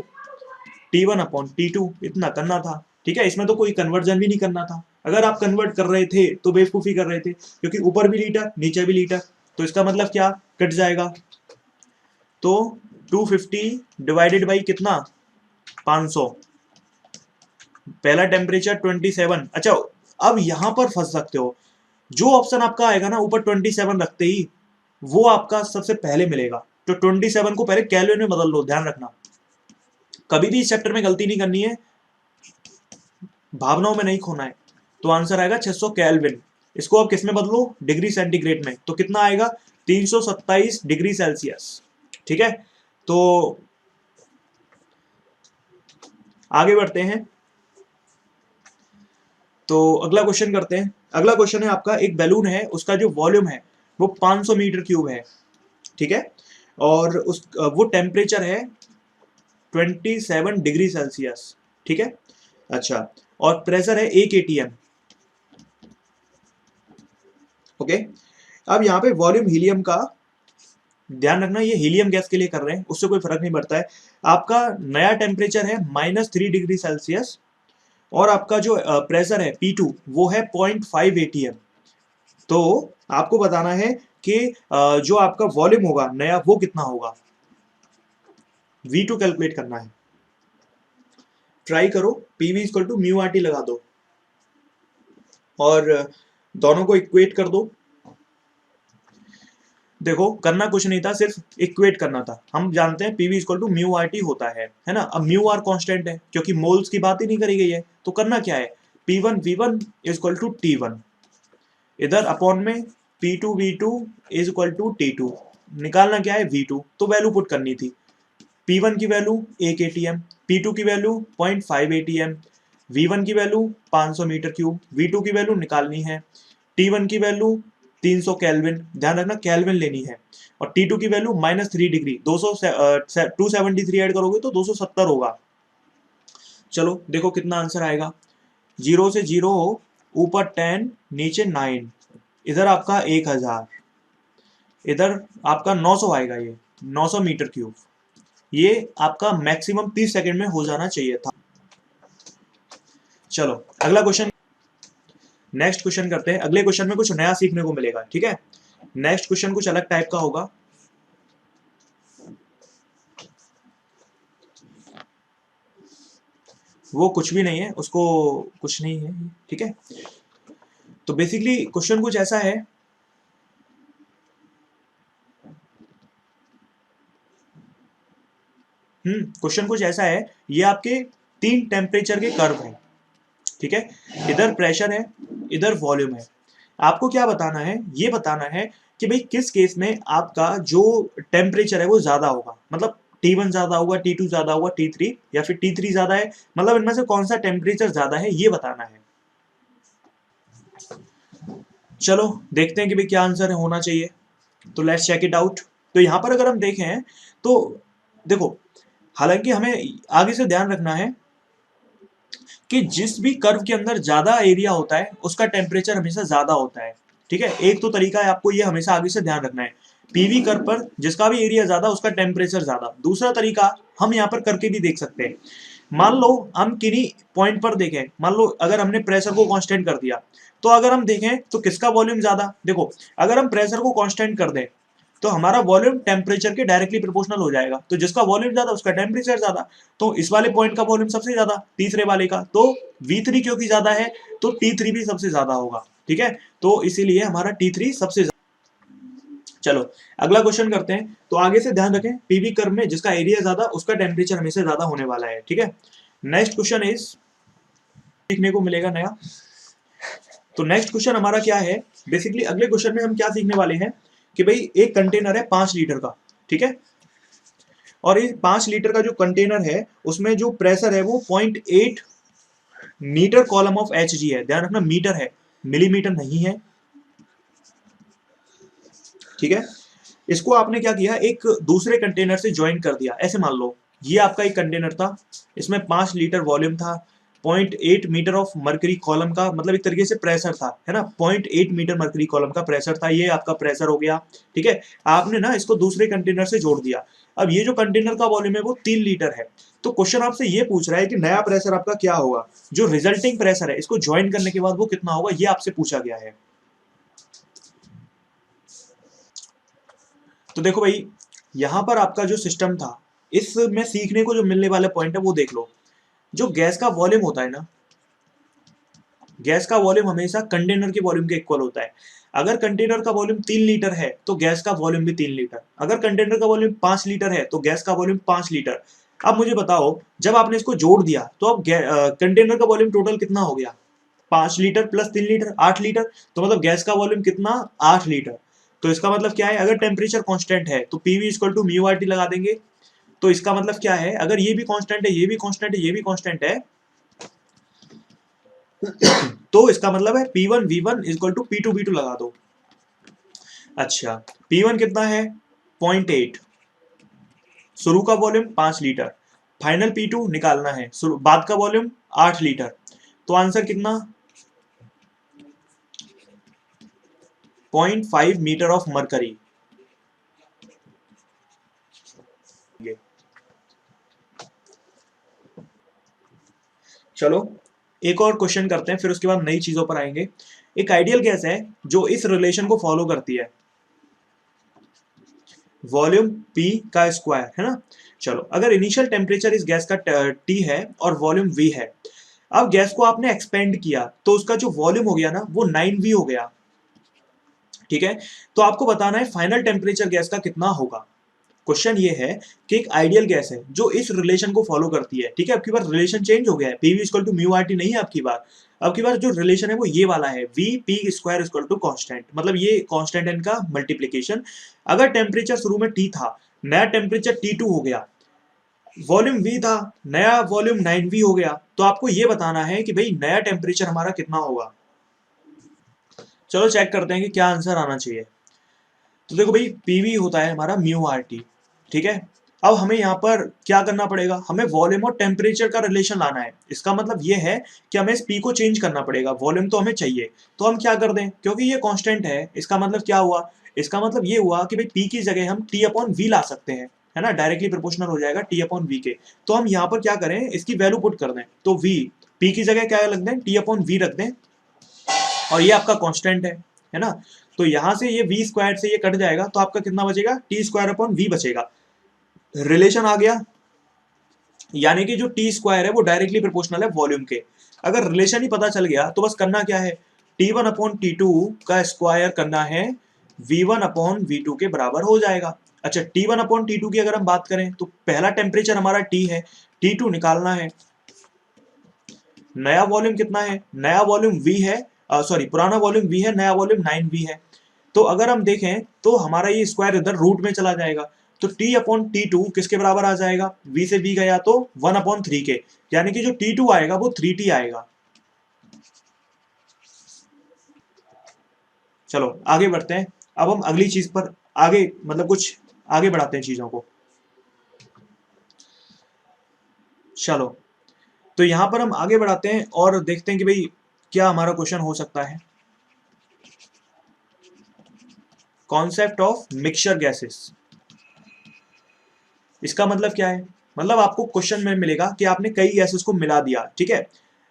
T1 upon T2, इतना करना था, ठीक है, इसमें तो कोई कन्वर्जन भी नहीं करना था, अगर आप कन्वर्ट कर रहे थे तो बेवकूफी कर रहे थे, क्योंकि ऊपर भी लीटर नीचे भी लीटर, तो इसका मतलब क्या कट जाएगा, तो 250 डिवाइडेड बाई कितना 500, पहला टेम्परेचर 27। अच्छा अब यहां पर फंस सकते हो, जो ऑप्शन आपका आएगा ना ऊपर 27 रखते ही, वो आपका सबसे पहले मिलेगा, तो 27 को पहले केल्विन में बदल लो, ध्यान रखना कभी भी इस चैप्टर में गलती नहीं करनी है, भावनाओं में नहीं खोना है। तो आंसर आएगा 600 केल्विन। इसको अब किस में बदलो, डिग्री सेंटीग्रेड में, तो कितना आएगा 327 डिग्री सेल्सियस। ठीक है, तो आगे बढ़ते हैं। तो अगला क्वेश्चन करते हैं। अगला क्वेश्चन है आपका, एक बैलून है, उसका जो वॉल्यूम है वो 500 मीटर क्यूब है। ठीक है, और उस वो टेम्परेचर है 27 डिग्री सेल्सियस। ठीक है, अच्छा, और प्रेशर है 1 एटीएम। ओके, अब यहाँ पे वॉल्यूम हीलियम का ध्यान रखना, ये हीलियम गैस के लिए कर रहे हैं, उससे कोई फर्क नहीं पड़ता है। आपका नया टेम्परेचर है -3 डिग्री सेल्सियस, और आपका जो प्रेशर है P2 वो है 0.5 एटीएम। तो आपको बताना है कि जो आपका वॉल्यूम होगा नया वो कितना होगा, V2 कैलकुलेट करना है। ट्राई करो, PV equal to mu R T लगा दो और दोनों को इक्वेट कर दो। देखो, करना कुछ नहीं था, सिर्फ इक्वेट करना था। हम जानते हैं PV equal to mu R T होता है ना। अब म्यू आर कॉन्स्टेंट है, क्योंकि मोल्स की बात ही नहीं करी गई है, तो करना क्या है, P1 V1 equal to T1, इधर अपॉन में P2 V2 is equal to T2। निकालना क्या है V2, तो वैल्यू पुट करनी थी। P1 की वैल्यू 1 एटीएम, P2 की वैल्यू 0.5 एटीएम, V1 की वैल्यू 500 मीटर क्यूब, V2 की वैल्यू निकालनी है, T1 की वैल्यू 300 केल्विन, ध्यान रखना केल्विन लेनी है, और T2 की वैल्यू -3 डिग्री, 273 ऐड करोगे तो 270 होगा। चलो देखो कितना आंसर आएगा। 0 से 0 ऊपर 10 नीचे 9, इधर आपका 1000, इधर आपका 900 आएगा, ये 900 मीटर क्यूब। ये आपका मैक्सिमम 30 सेकंड में हो जाना चाहिए था। चलो अगला क्वेश्चन, नेक्स्ट क्वेश्चन करते हैं। अगले क्वेश्चन में कुछ नया सीखने को मिलेगा। ठीक है, नेक्स्ट क्वेश्चन कुछ अलग टाइप का होगा। वो कुछ भी नहीं है, उसको कुछ नहीं है। ठीक है, तो बेसिकली क्वेश्चन कुछ ऐसा है, क्वेश्चन कुछ ऐसा है, ये आपके 3 टेम्परेचर के कर्व हैं। ठीक है, इधर प्रेशर है, इधर वॉल्यूम है। आपको क्या बताना है, ये बताना है कि भाई किस केस में आपका जो टेम्परेचर है वो ज्यादा होगा, मतलब T1 ज्यादा होगा, T2 ज्यादा होगा, T3, या फिर T3 ज्यादा है, मतलब इनमें से कौन सा टेम्परेचर ज्यादा है ये बताना है। चलो देखते हैं कि भाई क्या आंसर होना चाहिए, तो लेट्स चेक इट आउट। तो यहाँ पर अगर हम देखें तो देखो, हालांकि हमें आगे से ध्यान रखना है कि जिस भी कर्व के अंदर ज्यादा एरिया होता है उसका टेम्परेचर हमेशा ज्यादा होता है। ठीक है, एक तो तरीका है, आपको ये हमेशा आगे से ध्यान रखना है, पीवी कर्व पर जिसका भी एरिया ज्यादा उसका टेम्परेचर ज्यादा। दूसरा तरीका हम यहाँ पर करके भी देख सकते हैं। मान लो हम किन्हीं पॉइंट पर देखें, मान लो अगर हमने प्रेशर को कांस्टेंट कर दिया, तो अगर हम देखें तो किसका वॉल्यूम ज्यादा, देखो अगर हम प्रेशर को कांस्टेंट कर दें तो हमारा वॉल्यूम टेम्परेचर के डायरेक्टली प्रोपोर्शनल हो जाएगा, तो जिसका वॉल्यूम ज्यादा उसका टेम्परेचर ज्यादा। तो इस वाले पॉइंट का वॉल्यूम सबसे ज्यादा, तीसरे वाले का, तो V3 क्योंकि ज्यादा है तो T3 भी सबसे ज्यादा होगा। ठीक है, तो इसीलिए हमारा T3 सबसे ज्यादा। चलो अगला क्वेश्चन करते हैं। तो आगे से ध्यान रखें, पीवी कर्व में जिसका एरिया ज्यादा उसका टेम्परेचर हमेशा ज्यादा होने वाला है। ठीक है, नेक्स्ट क्वेश्चन इज, सीखने को मिलेगा नया। तो नेक्स्ट क्वेश्चन हमारा क्या है, बेसिकली अगले क्वेश्चन में हम क्या सीखने वाले हैं कि भाई एक कंटेनर है 5 लीटर का। ठीक है, और ये 5 लीटर का जो कंटेनर है उसमें जो प्रेशर है वो 0.8 मीटर कॉलम ऑफ Hg है। ध्यान रखना मीटर है, मिलीमीटर नहीं है। ठीक है, इसको आपने क्या किया, एक दूसरे कंटेनर से ज्वाइन कर दिया। ऐसे मान लो ये आपका एक कंटेनर था, इसमें 5 लीटर वॉल्यूम था, 0.8 मीटर ऑफ मर्करी कॉलम का, मतलब एक तरीके से प्रेशर था, है ना, 0.8 मीटर मर्करी कॉलम का प्रेशर था, ये आपका प्रेशर हो गया। ठीक है, आपने ना इसको दूसरे कंटेनर से जोड़ दिया। अब ये जो कंटेनर का वॉल्यूम है वो 3 लीटर है। तो क्वेश्चन आपसे ये पूछ रहा है कि नया प्रेशर आपका क्या होगा, जो रिजल्टिंग प्रेशर है इसको ज्वाइन करने के बाद वो कितना होगा, ये आपसे पूछा गया है। तो देखो भाई, यहां पर आपका जो सिस्टम था, इसमें सीखने को जो मिलने वाला पॉइंट है वो देख लो। जो गैस का वॉल्यूम होता है ना, गैस का वॉल्यूम हमेशा कंटेनर के वॉल्यूम के इक्वल होता है। अगर कंटेनर का वॉल्यूम 3 लीटर है तो गैस का वॉल्यूम भी 3 लीटर, अगर कंटेनर का वॉल्यूम 5 लीटर है तो गैस का वॉल्यूम 5 लीटर। अब मुझे बताओ, जब आपने इसको जोड़ दिया तो अब कंटेनर का वॉल्यूम टोटल कितना हो गया? 5 लीटर प्लस 3 लीटर 8 लीटर। तो मतलब गैस का वॉल्यूम कितना? 8 लीटर। तो इसका मतलब क्या है, अगर टेम्परेचर कांस्टेंट है तो PV equal to mu R T लगा देंगे। तो इसका मतलब क्या है, अगर ये भी कांस्टेंट है, ये भी कांस्टेंट है, ये भी कांस्टेंट है, तो इसका मतलब है P1 V1 equal to P2 V2 लगा दो। अच्छा, P1 कितना है? 0.8। शुरू का वॉल्यूम 5 लीटर, फाइनल P2 निकालना है, बाद का वॉल्यूम 8 लीटर। तो आंसर कितना? 0.5 मीटर ऑफ मरकरी। चलो एक और क्वेश्चन करते हैं, फिर उसके बाद नई चीजों पर आएंगे। एक आइडियल गैस है जो इस रिलेशन को फॉलो करती है, वॉल्यूम P का स्क्वायर, है ना। चलो, अगर इनिशियल टेम्परेचर इस गैस का T है और वॉल्यूम V है, अब गैस को आपने एक्सपेंड किया तो उसका जो वॉल्यूम हो गया ना वो 9V हो गया, ठीक है। तो आपको बताना है फाइनल टेम्परेचर गैस का कितना होगा। क्वेश्चन ये है कि एक आइडियल गैस है जो इस रिलेशन को फॉलो करती है, ठीक है। आपकी बार रिलेशन चेंज हो गया है, PV equal to mu R T नहीं है आपकी बार। अब की बार जो रिलेशन है वो ये वाला है, V P square equal to constant, मतलब ये कॉन्स्टेंट है इनका मल्टीप्लीकेशन। अगर टेम्परेचर शुरू में टी था, नया टेम्परेचर T2 हो गया, वॉल्यूम V था, नया वॉल्यूम 9V हो गया, तो आपको ये बताना है कि भाई नया टेम्परेचर हमारा कितना होगा। चलो चेक करते हैं कि क्या आंसर आना चाहिए। तो देखो भाई, पीवी होता है हमारा म्यू आर टी, ठीक है। अब हमें यहाँ पर क्या करना पड़ेगा, हमें वॉल्यूम और टेम्परेचर का रिलेशन लाना है। इसका मतलब ये है कि हमें इस पी को चेंज करना पड़ेगा, वॉल्यूम तो हमें चाहिए। तो हम क्या कर दें, क्योंकि ये कांस्टेंट है, इसका मतलब क्या हुआ, इसका मतलब ये हुआ कि भाई पी की जगह हम टी अपॉन वी ला सकते हैं, है ना, डायरेक्टली प्रोपोर्शनल हो जाएगा टी अपॉन वी के। तो हम यहाँ पर क्या करें, इसकी वैल्यू पुट कर दें, तो वी, पी की जगह क्या रख दें, टी अपॉन वी रख दें, और ये आपका कांस्टेंट है ना। तो यहां से ये वी स्क्वायर से ये कट जाएगा, तो आपका कितना बचेगा, टी स्क्वायर अपॉन वी बचेगा। रिलेशन आ गया, यानी कि जो टी स्क्वायर है वो डायरेक्टली प्रोपोर्शनल है वॉल्यूम के। अगर रिलेशन ही पता चल गया तो बस करना क्या है, T1 अपॉन T2 का स्क्वायर करना है, V1 अपॉन V2 के बराबर हो जाएगा। अच्छा, T1 अपॉन T2 की अगर हम बात करें तो पहला टेम्परेचर हमारा T है, T2 निकालना है, नया वॉल्यूम कितना है, नया वॉल्यूम V है, सॉरी पुराना वॉल्यूम V है, नया वॉल्यूम 9V है। तो अगर हम देखें तो हमारा ये स्क्वायर इधर रूट में चला जाएगा, तो T अपॉन T2 किसके बराबर आ जाएगा, V से V गया तो 1/3 के, यानी कि जो T2 आएगा वो 3T आएगा। चलो आगे बढ़ते हैं, अब हम अगली चीज पर आगे मतलब कुछ आगे बढ़ाते हैं चीजों को। चलो, तो यहां पर हम आगे बढ़ाते हैं और देखते हैं कि भाई क्या हमारा क्वेश्चन हो सकता है। कॉन्सेप्ट ऑफ मिक्सचर गैसेस, इसका मतलब क्या है, मतलब आपको क्वेश्चन में मिलेगा कि आपने कई गैसेस को मिला दिया, ठीक है।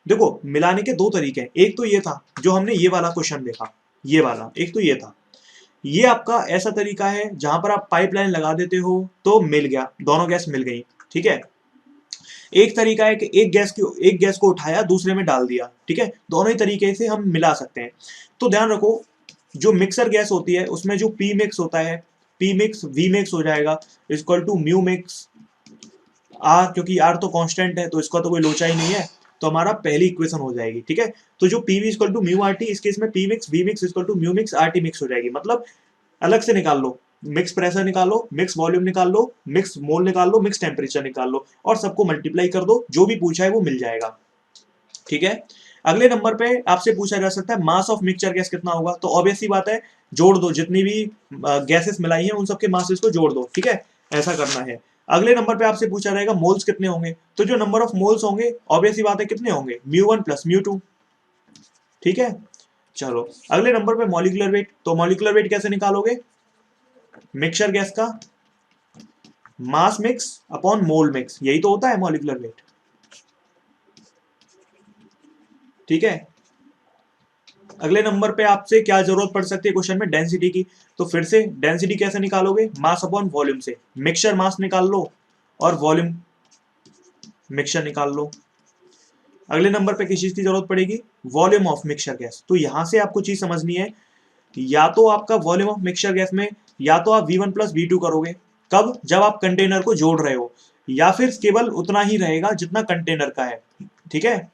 देखो, मिलाने के दो तरीके हैं, एक तो ये था जो हमने ये वाला क्वेश्चन देखा, ये वाला एक तो ये था, ये आपका ऐसा तरीका है जहां पर आप पाइपलाइन लगा देते हो तो मिल गया, दोनों गैस मिल गई, ठीक है। एक तरीका है कि एक गैस को उठाया दूसरे में डाल दिया, ठीक है, दोनों ही तरीके से हम मिला सकते हैं। तो ध्यान रखो, जो मिक्सर गैस होती है उसमें जो पी मिक्स होता है, पी मिक्स वी मिक्स हो जाएगा equal to mu mix R, क्योंकि आर तो कांस्टेंट है तो इसका तो कोई लोचा ही नहीं है, तो हमारा पहली इक्वेशन हो जाएगी, ठीक है। तो जो PV equal to mu R T, इस केस में P mix V mix equal to mu mix R T mix हो जाएगी। मतलब अलग से निकाल लो, मिक्स प्रेशर निकालो, मिक्स वॉल्यूम निकाल लो, मिक्स मोल निकाल लो, मिक्स टेम्परेचर निकाल लो, और सबको मल्टीप्लाई कर दो, जो भी पूछा है वो मिल जाएगा, ठीक है। अगले नंबर पे आपसे पूछा जा सकता है मास ऑफ मिक्सचर गैस कितना होगा, तो ऑब्वियस सी बात है, जोड़ दो, जितनी भी गैसेस मिलाई हैं उन सबके मासेस को जोड़ दो, ठीक है, ऐसा करना है। अगले नंबर पे आपसे पूछा जाएगा मोल्स कितने होंगे, तो जो नंबर ऑफ मोल्स होंगे ऑब्वियस सी बात है कितने होंगे, म्यू1 प्लस म्यू2, ठीक है। चलो अगले नंबर पे मॉलिक्यूलर वेट, तो मॉलिक्यूलर वेट कैसे निकालोगे, मिक्सचर गैस का मास मिक्स अपॉन मोल मिक्स, यही तो होता है मॉलिक्यूलर वेट, ठीक है। अगले नंबर पे आपसे क्या जरूरत पड़ सकती है क्वेश्चन में, डेंसिटी की, तो फिर से डेंसिटी कैसे निकालोगे, मास अपॉन वॉल्यूम से, मिक्सचर मास निकाल लो और वॉल्यूम मिक्सचर निकाल लो। अगले नंबर पे किस चीज की जरूरत पड़ेगी, वॉल्यूम ऑफ मिक्सचर गैस। तो यहां से आपको चीज समझनी है, या तो आपका वॉल्यूम ऑफ मिक्सचर गैस में या तो आप V1 प्लस V2 करोगे, कब, जब आप कंटेनर को जोड़ रहे हो, या फिर केवल उतना ही रहेगा जितना कंटेनर का है। ठीक है,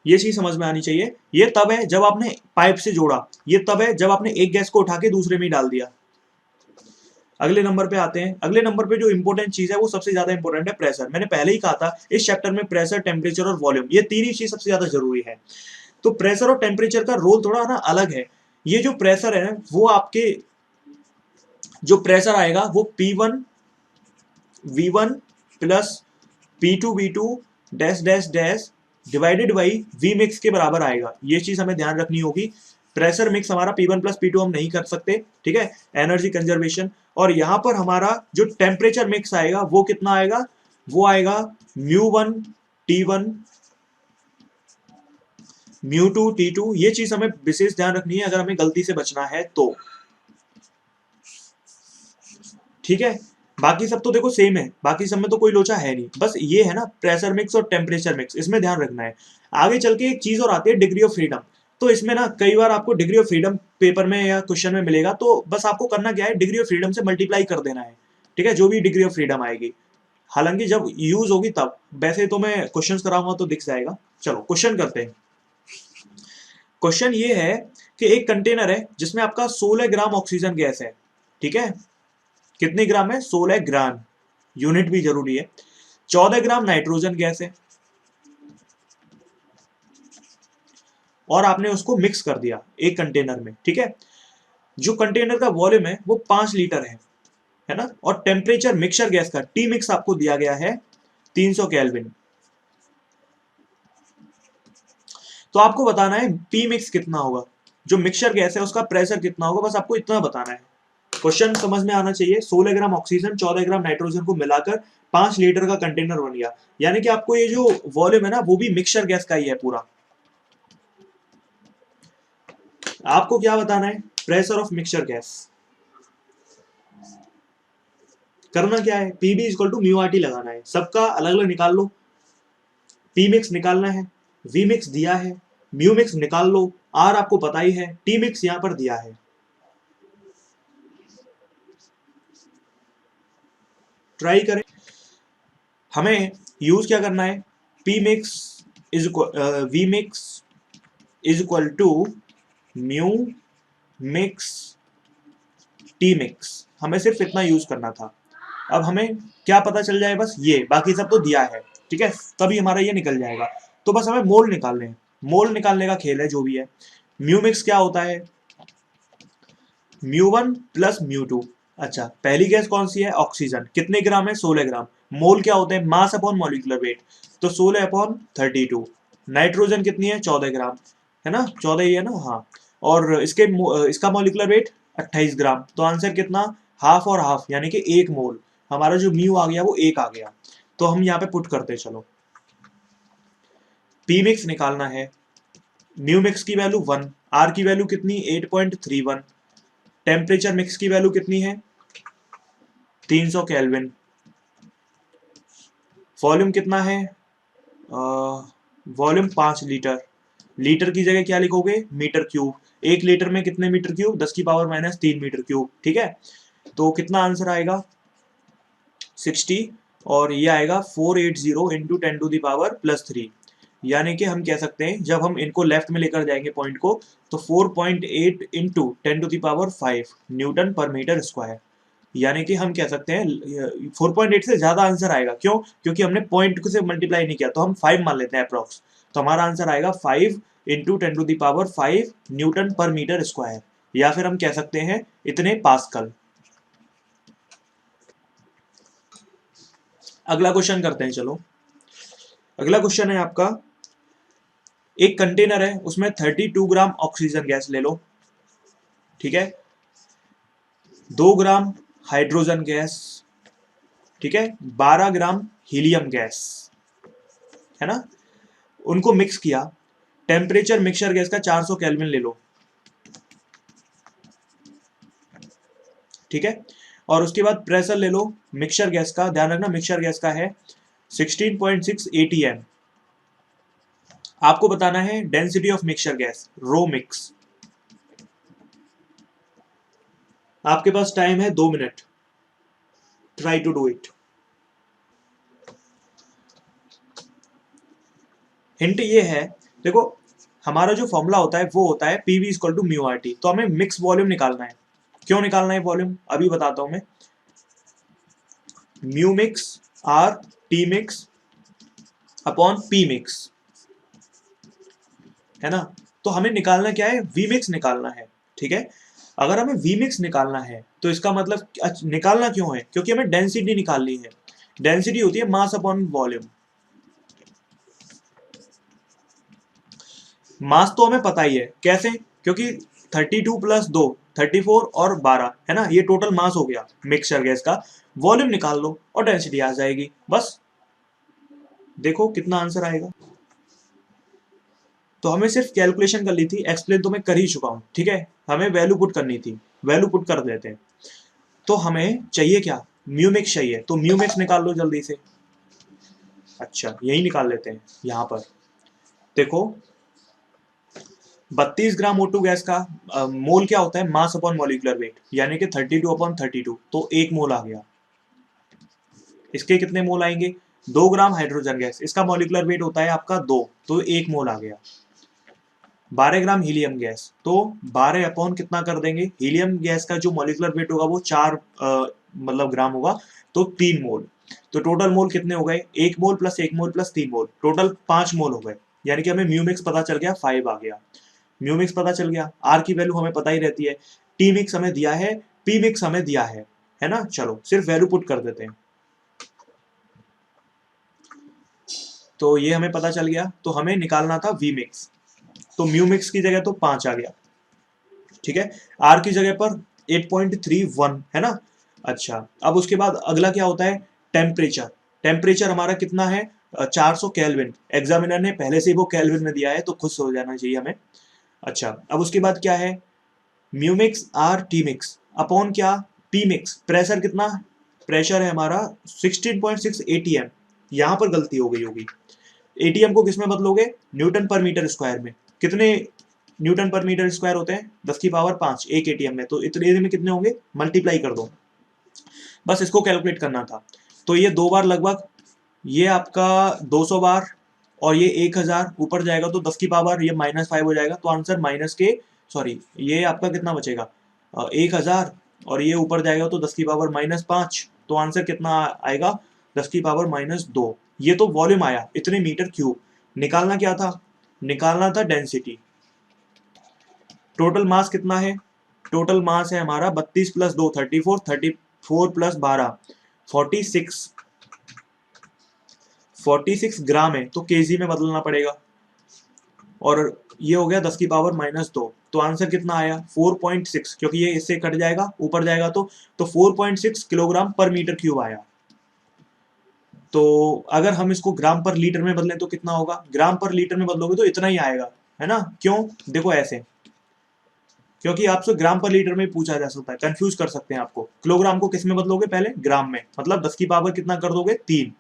ये चीज समझ में आनी चाहिए। ये तब है जब आपने पाइप से जोड़ा, ये तब है जब आपने एक गैस को उठा के दूसरे में ही डाल दिया। अगले नंबर पे आते हैं। अगले नंबर पे जो इंपॉर्टेंट चीज है वो सबसे ज्यादा इंपॉर्टेंट है प्रेशर। मैंने पहले ही कहा था इस चैप्टर में प्रेशर, टेम्परेचर और वॉल्यूम, ये तीन ही चीज सबसे ज्यादा जरूरी है। तो प्रेशर और टेम्परेचर का रोल थोड़ा ना अलग है। ये जो प्रेशर है वो आपके, जो प्रेशर आएगा वो P1 V1 plus P2 V2 dash dash dash divided by V mix के बराबर आएगा। ये चीज हमें ध्यान रखनी होगी। प्रेशर मिक्स हमारा P1 प्लस P2 हम नहीं कर सकते, ठीक है, एनर्जी कंजर्वेशन। और यहां पर हमारा जो टेम्परेचर मिक्स आएगा वो कितना आएगा, वो आएगा μ1 T1 μ2 T2। ये चीज हमें विशेष ध्यान रखनी है अगर हमें गलती से बचना है तो। ठीक है, बाकी सब तो देखो सेम है, बाकी सब में तो कोई लोचा है नहीं, बस ये है ना प्रेशर मिक्स और टेम्परेचर मिक्स, इसमें ध्यान रखना है। आगे चल के एक चीज और आती है डिग्री ऑफ फ्रीडम। तो इसमें ना कई बार आपको डिग्री ऑफ फ्रीडम पेपर में या क्वेश्चन में मिलेगा, तो बस आपको करना क्या है, डिग्री ऑफ फ्रीडम से मल्टीप्लाई कर देना है। ठीक है, जो भी डिग्री ऑफ फ्रीडम आएगी, हालांकि जब यूज होगी तब, वैसे तो मैं क्वेश्चन कराऊंगा तो दिख जाएगा। चलो क्वेश्चन करते हैं। क्वेश्चन ये है कि एक कंटेनर है जिसमें आपका 16 ग्राम ऑक्सीजन गैस है। ठीक है, कितने ग्राम है, 16 ग्राम, यूनिट भी जरूरी है। 14 ग्राम नाइट्रोजन गैस है और आपने उसको मिक्स कर दिया एक कंटेनर में। ठीक है, जो कंटेनर का वॉल्यूम है वो 5 लीटर है ना, और टेम्परेचर मिक्सचर गैस का टी मिक्स आपको दिया गया है 300 केल्विन। तो आपको बताना है पी मिक्स कितना होगा, जो मिक्सचर गैस है उसका प्रेशर कितना होगा, बस आपको इतना बताना है। क्वेश्चन समझ में आना चाहिए। 16 ग्राम ऑक्सीजन 14 ग्राम नाइट्रोजन को मिलाकर 5 लीटर का कंटेनर बन गया, यानी कि आपको ये जो वॉल्यूम है ना वो भी मिक्सचर गैस का ही है पूरा। आपको क्या बताना है, प्रेशर ऑफ मिक्सचर गैस। करना क्या है, PV equal to mu R T लगाना है, सबका अलग अलग निकाल लो। पी मिक्स निकालना है, वी मिक्स दिया है, म्यू मिक्स निकाल लो, आर आपको पता ही है, टी मिक्स यहां पर दिया है। ट्राई करें। हमें यूज क्या करना है, P mix is V mix is equal to mu mix T mix, हमें सिर्फ इतना यूज करना था। अब हमें क्या पता चल जाए, बस ये, बाकी सब तो दिया है। ठीक है, तभी हमारा ये निकल जाएगा। तो बस हमें मोल निकालने हैं, मोल निकालने का खेल है जो भी है। म्यू मिक्स क्या होता है, μ1 प्लस μ2। अच्छा, पहली गैस कौन सी है, ऑक्सीजन, कितने ग्राम है, 16 ग्राम। मोल क्या होते हैं, मास अपॉन मॉलिक्यूलर वेट, तो 16 अपॉन 32। नाइट्रोजन कितनी है, 14 ग्राम, है ना, 14 ही है ना, हाँ। और इसका मॉलिक्यूलर वेट 28 ग्राम, तो आंसर कितना, हाफ और हाफ, यानी कि 1 मोल। हमारा जो म्यू आ गया वो 1 आ गया। तो हम यहाँ पे पुट करते हैं, चलो। पी मिक्स निकालना है, म्यू मिक्स की वैल्यू 1, आर की वैल्यू कितनी, 8.31, टेम्परेचर मिक्स की वैल्यू कितनी है, 300 केल्विन, वॉल्यूम कितना है, वॉल्यूम 5 लीटर, लीटर की जगह क्या लिखोगे, मीटर क्यूब। 1 लीटर में कितने मीटर क्यूब, 10 की पावर माइनस 3 मीटर क्यूब। ठीक है, तो कितना आंसर आएगा, 60, और ये आएगा 480 into 10 to the power plus 3। यानी कि हम कह सकते हैं जब हम इनको लेफ्ट में लेकर जाएंगे पॉइंट को, तो 4.8 into 10 to the power 5 newton per metre square. यानी कि हम कह सकते हैं 4.8 से ज्यादा आंसर आएगा, क्यों, क्योंकि हमने पॉइंट से मल्टीप्लाई नहीं किया, तो हम 5 मान लेते हैं अप्रोक्स। तो हमारा आंसर आएगा 5 into 10 to the power 5 newton per metre square, या फिर हम कह सकते हैं इतने पास्कल। अगला क्वेश्चन करते हैं, चलो। अगला क्वेश्चन है आपका, एक कंटेनर है उसमें 32 ग्राम ऑक्सीजन गैस ले लो। ठीक है, 2 ग्राम हाइड्रोजन गैस, ठीक है, 12 ग्राम हीलियम गैस, है ना, उनको मिक्स किया। टेम्परेचर मिक्सचर गैस का 400 केल्विन ले लो। ठीक है, और उसके बाद प्रेशर ले लो मिक्सचर गैस का, ध्यान रखना मिक्सचर गैस का है 16.6 atm। आपको बताना है density of mixture gas, rho mix. आपके पास टाइम है 2 minute, try to do it. Hint ये है, देखो हमारा जो फॉर्मूला होता है वो होता है PV equal to mu R T, तो हमें मिक्स वॉल्यूम निकालना है। क्यों निकालना है वॉल्यूम, अभी बताता हूं मैं। Mu mix R T mix upon P mix, है ना। तो हमें निकालना क्या है, वी मिक्स निकालना है, ठीक है। अगर हमें वी मिक्स निकालना है तो इसका मतलब निकालना क्यों है, क्योंकि हमें डेंसिटी निकालनी है। डेंसिटी होती है मास अपॉन वॉल्यूम। मास तो हमें पता ही है कैसे, क्योंकि 32 प्लस 2 34 और 12 है ना, ये टोटल मास हो गया मिक्सचर गैस का। वॉल्यूम निकाल लो और डेंसिटी आ जाएगी, बस देखो कितना आंसर आएगा। तो हमें सिर्फ कैलकुलेशन कर ली थी, एक्सप्लेन तो मैं कर ही चुका हूं, ठीक है। हमें वैल्यू पुट करनी थी, वैल्यू पुट कर देते हैं। तो हमें चाहिए क्या, म्यूमिक्स चाहिए, तो म्यूमिक्स निकाल लो जल्दी से। अच्छा यही निकाल लेते हैं यहां पर। देखो 32 ग्राम O2 गैस का मोल क्या होता है, मास अपॉन मॉलिक्यूलर वेट, यानी कि 32 अपॉन 32, तो एक मोल आ गया। इसके कितने मोल आएंगे, 2 ग्राम हाइड्रोजन गैस, इसका मॉलिक्यूलर वेट होता है आपका 2, तो एक मोल आ गया। 12 ग्राम हीलियम गैस, तो 12 अपॉन कितना कर देंगे, हीलियम गैस का जो मॉलिक्यूलर वेट होगा वो 4 मतलब ग्राम होगा, तो 3 मोल। तो टोटल मोल कितने हो गए, 1 मोल प्लस 1 मोल प्लस 3 मोल, टोटल 5 मोल हो गए। यानी कि हमें म्यूमिक्स पता चल गया 5 आ गया। म्यूमिक्स पता चल गया, आर की वैल्यू हमें पता ही रहती है, टी मिक्स हमें दिया है, पी मिक्स हमें दिया है ना। चलो सिर्फ वैल्यू पुट कर देते हैं। तो ये हमें पता चल गया, तो हमें निकालना था वी मिक्स, तो म्यू मिक्स की जगह तो 5 आ गया, ठीक है। आर की जगह पर 8.31 है ना। अच्छा अब उसके बाद अगला क्या होता है, टेम्परेचर। टेम्परेचर हमारा कितना है, 400 केल्विन। एग्जामिनर ने पहले से ही वो केल्विन में दिया है, तो खुश हो जाना चाहिए हमें। अच्छा अब उसके बाद क्या है, म्यूमिक्स आर टी मिक्स अपॉन क्या, पी मिक्स। प्रेशर कितना, प्रेशर है हमारा 16.6 एटीएम। यहां पर गलती हो गई होगी, एटीएम को किस में बदलोगे, न्यूटन पर मीटर स्क्वायर में। कितने न्यूटन पर मीटर स्क्वायर होते हैं, 10 की पावर 5 एक एटीएम में, तो इतने में कितने होंगे, मल्टीप्लाई कर दो, बस इसको कैलकुलेट करना था। तो ये 2 बार लगभग, ये आपका 200 बार, और ये 1000 ऊपर जाएगा तो 10 की पावर ये -5 हो जाएगा, तो आंसर माइनस के, सॉरी ये आपका कितना बचेगा, 1000, और ये ऊपर जाएगा तो 10 की पावर -5, तो आंसर कितना आएगा, 10 की पावर -2। ये तो वॉल्यूम आया, इतने मीटर क्यूब। निकालना क्या था, निकालना था डेंसिटी। टोटल मास कितना है, टोटल मास है हमारा 32 प्लस 2 34, 34 प्लस 12 46, 46 ग्राम है, तो केजी में बदलना पड़ेगा। और ये हो गया 10 की पावर -2, तो आंसर कितना आया 4.6, क्योंकि ये इससे कट जाएगा ऊपर जाएगा तो 4.6 किलोग्राम पर मीटर क्यूब आया। तो अगर हम इसको ग्राम पर लीटर में बदलें तो कितना होगा, ग्राम पर लीटर में बदलोगे तो इतना ही आएगा, है ना। क्यों, देखो ऐसे, क्योंकि आपसे ग्राम पर लीटर में पूछा जा सकता है, कंफ्यूज कर सकते हैं आपको। किलोग्राम को किस में बदलोगे, पहले ग्राम में, मतलब 10 की पावर कितना कर दोगे 3।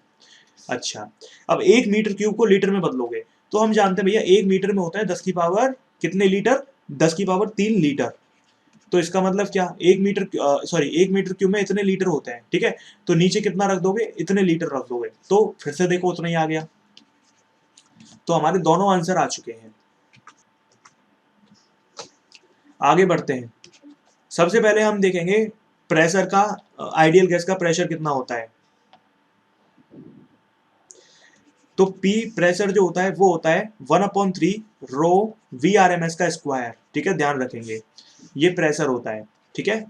अच्छा अब 1 मीटर क्यूब को लीटर में बदलोगे, तो हम जानते हैं भैया 1 मीटर में होता है 10 की पावर कितने लीटर, 10 की पावर 3 लीटर। तो इसका मतलब क्या, 1 मीटर सॉरी 1 मीटर क्यूब में इतने लीटर होते हैं, ठीक है। तो नीचे कितना रख दोगे, इतने लीटर रख दोगे, तो फिर से देखो उतना ही आ गया। तो हमारे दोनों आंसर आ चुके हैं। आगे बढ़ते हैं। सबसे पहले हम देखेंगे प्रेशर का, आइडियल गैस का प्रेशर कितना होता है। तो P प्रेशर जो होता है वो होता है 1/3 रो VRMS का स्क्वायर, ठीक है, ध्यान रखेंगे ये प्रेशर होता है, ठीक है।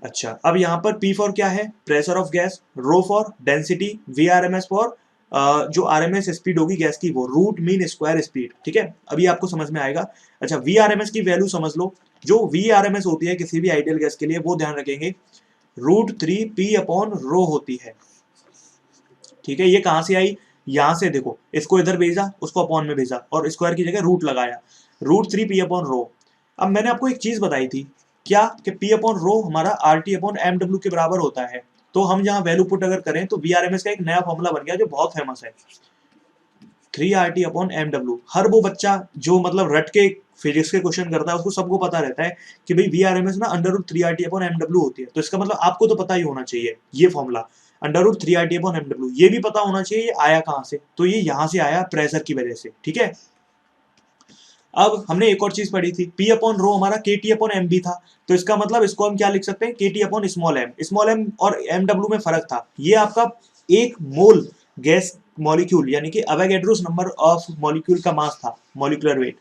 अच्छा अब यहाँ पर P फॉर क्या है, pressure of gas, rho for density, VRMS for जो RMS स्पीड होगी गैस की, वो रूट मीन स्क्वायर स्पीड, ठीक है। अभी आपको समझ में आएगा। अच्छा VRMS की वैल्यू समझ लो, जो VRMS होती है किसी भी आइडियल गैस के लिए, वो ध्यान रखेंगे, √3P/रो होती है, ठीक है। ये कहां से आई, यहां से देखो, इसको इधर भेजा, उसको अपॉन में भेजा, और स्क्वायर की जगह रूट लगाया, √3P/रो। अब मैंने आपको एक चीज बताई थी, क्या कि P/रो हमारा RT/MW के बराबर होता है। तो हम यहाँ वैल्यू पुट अगर करें तो VRMS का एक नया फॉर्मूला बन गया जो बहुत फेमस है, 3RT/MW। हर वो बच्चा जो मतलब रट के फिजिक्स के क्वेश्चन करता है उसको सबको पता रहता है कि भाई VRMS ना √3RT/MW होती है। तो इसका मतलब आपको तो पता ही होना चाहिए ये फॉर्मूला। √3RT/mW। ये भी पता होना चाहिए ये आया कहां से, तो ये यहां से आया प्रेशर की वजह से, ठीक है। अब हमने एक और चीज पढ़ी थी, P/ρ हमारा kT/m भी था, तो इसका मतलब इसको हम क्या लिख सकते हैं, kT/m। स्मॉल m और mw में फर्क था, ये आपका एक मोल गैस मॉलिक्यूल यानी कि अवोगाड्रोस नंबर ऑफ मॉलिक्यूल का मास था, मॉलिक्यूलर वेट।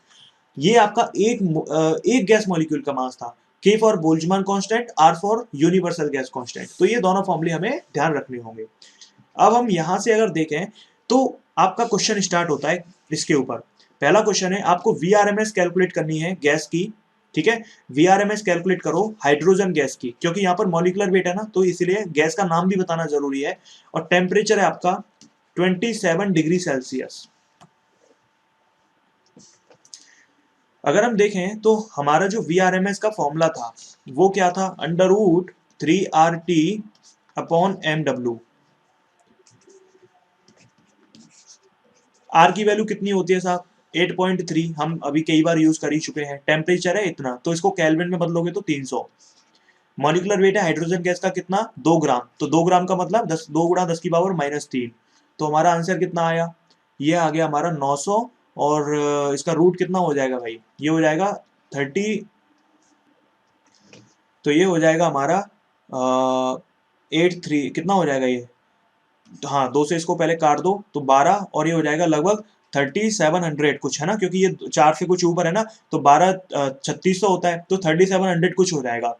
ये आपका एक गैस मॉलिक्यूल का मास था। K for Boltzmann constant, R for universal gas constant. तो ये दोनों फॉर्मूले हमें ध्यान रखने होंगे। अब हम यहां से अगर देखें तो आपका क्वेश्चन स्टार्ट होता है इसके ऊपर। पहला क्वेश्चन है, आपको VRMS कैलकुलेट करनी है गैस की, ठीक है। VRMS कैलकुलेट करो हाइड्रोजन गैस की, क्योंकि यहाँ पर मॉलिक्यूलर वेट है ना, तो इसलिए गैस का नाम भी बताना जरूरी है। और टेम्परेचर है आपका 27 डिग्री सेल्सियस। अगर हम देखें तो हमारा जो VRMS का फॉर्मूला था वो क्या था, √3RT/mW। आर की वैल्यू कितनी होती है साहब, 8.3, हम अभी कई बार यूज कर ही चुके हैं। टेम्परेचर है इतना, तो इसको केल्विन में बदलोगे तो 300। मॉलिक्यूलर वेट है हाइड्रोजन गैस का कितना, 2 ग्राम, तो 2 ग्राम का मतलब 10, 2 गुणा 10⁻³ तो हमारा आंसर कितना आया, ये आ गया हमारा 900। और इसका रूट कितना हो जाएगा भाई, ये हो जाएगा 30, तो ये हो जाएगा हमारा 83, कितना हो जाएगा ये, तो हाँ 2 से इसको पहले काट दो तो 12, और ये हो जाएगा लगभग 3700 कुछ, है ना, क्योंकि ये 4 से कुछ ऊपर है ना, तो 12 3600 होता है, तो 3700 कुछ हो जाएगा।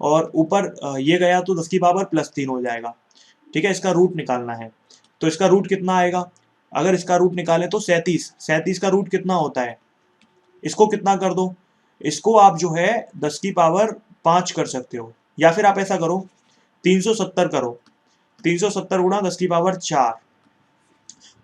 और ऊपर ये गया तो 10⁻+3 हो जाएगा, ठीक है। इसका रूट निकालना है, तो इसका रूट कितना आएगा, अगर इसका रूट निकालें तो 37 का रूट कितना होता है, इसको कितना कर दो, इसको आप जो है 10⁵ कर सकते हो, या फिर आप ऐसा करो 370 करो, 370 गुणा 10⁴,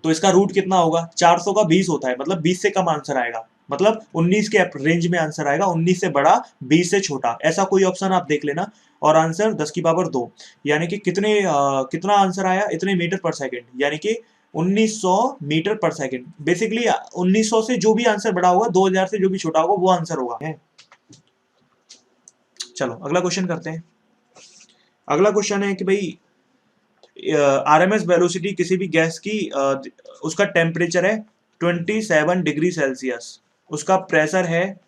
तो इसका रूट कितना होगा, 400 का 20 होता है, मतलब 20 से कम आंसर आएगा, मतलब 19 के रेंज में आंसर आएगा, 19 से बड़ा 20 से छोटा, ऐसा कोई ऑप्शन आप देख लेना। और आंसर 10⁻², यानी कि कितना आंसर आया, इतने मीटर पर सेकंड, यानी कि 1900 मीटर पर सेकंड। बेसिकली 1900 से जो भी आंसर बड़ा होगा, 2000 से जो भी छोटा होगा वो आंसर होगा, है। चलो अगला क्वेश्चन करते हैं। अगला क्वेश्चन है कि भाई आरएमएस वेलोसिटी किसी भी गैस की, उसका टेम्परेचर है 27 डिग्री सेल्सियस, उसका प्रेशर है